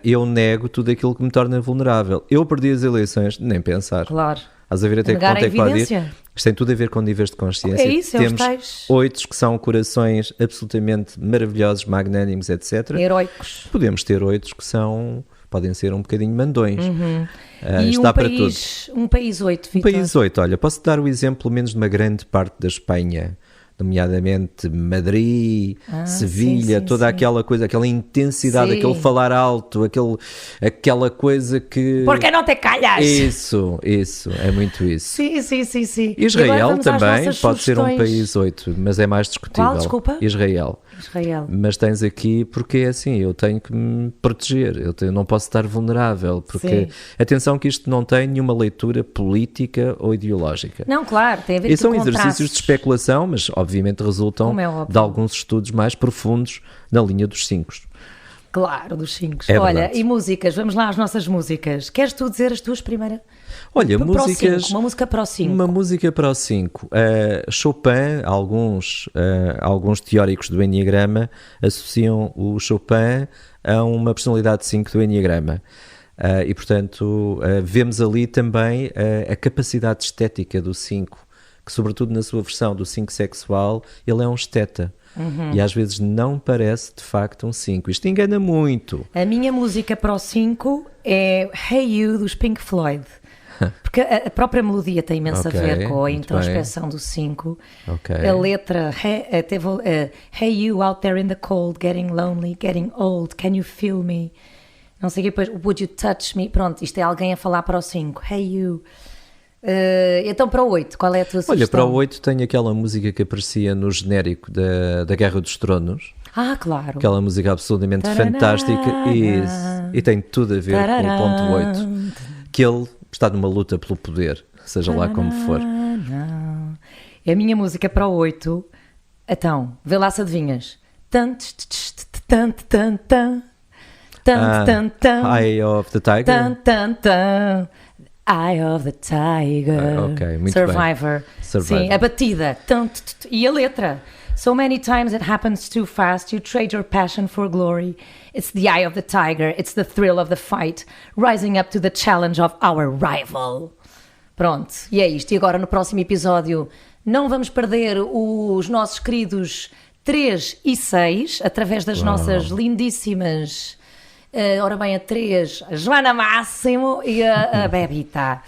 Eu nego tudo aquilo que me torna vulnerável. Eu perdi as eleições, nem pensar. Claro. Estás a ver até que ponto é que pode ir? Isto tem tudo a ver com níveis de consciência. É isso, temos 8 que são corações absolutamente maravilhosos, magnânimos, etc. Heroicos. Podemos ter 8 que podem ser um bocadinho mandões. E está para tudo. Um país 8, Vitor. Um país 8, olha, posso dar o exemplo, pelo menos de uma grande parte da Espanha, nomeadamente Madrid, Sevilha, toda aquela coisa, aquela intensidade, aquele falar alto, aquela coisa que... Por que não te calhas? Isso, é muito isso. Sim. Israel também pode ser um país 8, mas é mais discutível. Qual, desculpa? Israel. Mas tens aqui, porque é assim, eu tenho que me proteger, eu não posso estar vulnerável, porque atenção que isto não tem nenhuma leitura política ou ideológica. Não, claro, tem a ver com e são exercícios de especulação, mas obviamente resultam de alguns estudos mais profundos na linha dos 5. Claro, dos 5. É Olha, verdade. E músicas, vamos lá às nossas músicas. Queres tu dizer as tuas primeiras? Olha, músicas... Uma música para o 5. Uma música para o 5. Chopin, alguns teóricos do Enneagrama associam o Chopin a uma personalidade 5 do Enneagrama. E, portanto, vemos ali também a capacidade estética do 5, que, sobretudo na sua versão do 5 sexual, ele é um esteta. E às vezes não parece de facto um 5. Isto engana muito. A minha música para o 5 é Hey You, dos Pink Floyd. Porque a própria melodia tem imenso a ver com a introspeção do 5. A letra, Hey You out there in the cold, getting lonely, getting old, can you feel me? Não sei o que, depois, Would you touch me? Pronto, isto é alguém a falar para o 5. Hey You. Então para o 8, qual é a tua sugestão? Olha, para o 8 tem aquela música que aparecia no genérico da Guerra dos Tronos. Claro. Aquela música absolutamente fantástica e tem tudo a ver com o ponto 8. Que ele está numa luta pelo poder, seja lá como for. É a minha música para o 8. Então, vê lá se adivinhas. Eye of the Tiger. Eye of the Tiger. Muito Survivor. bem. Survivor. Sim, a batida. E a letra. So many times it happens too fast, you trade your passion for glory. It's the eye of the tiger, it's the thrill of the fight, rising up to the challenge of our rival. Pronto, e é isto. E agora no próximo episódio não vamos perder os nossos queridos 3 e 6, através das nossas lindíssimas... ora bem, a 3, a Joana Máximo e a Bebita.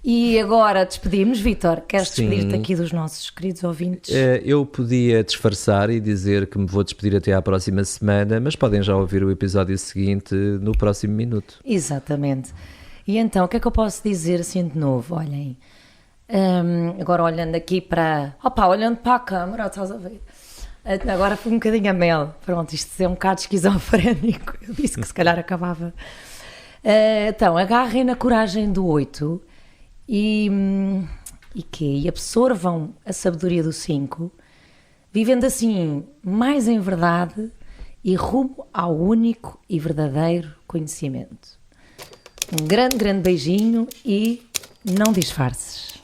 E agora despedimos, Vítor. Queres despedir-te aqui dos nossos queridos ouvintes? Eu podia disfarçar e dizer que me vou despedir até à próxima semana, mas podem já ouvir o episódio seguinte no próximo minuto. Exatamente. E então, o que é que eu posso dizer assim de novo? Olhem, agora olhando aqui para... olhando para a câmara, estás a ver? Agora foi um bocadinho a mel. Pronto, isto é um bocado esquizofrénico. Eu disse que se calhar acabava. Então, agarrem na coragem do 8 e absorvam a sabedoria do 5, vivendo assim mais em verdade e rumo ao único e verdadeiro conhecimento. Um grande, grande beijinho e não disfarces.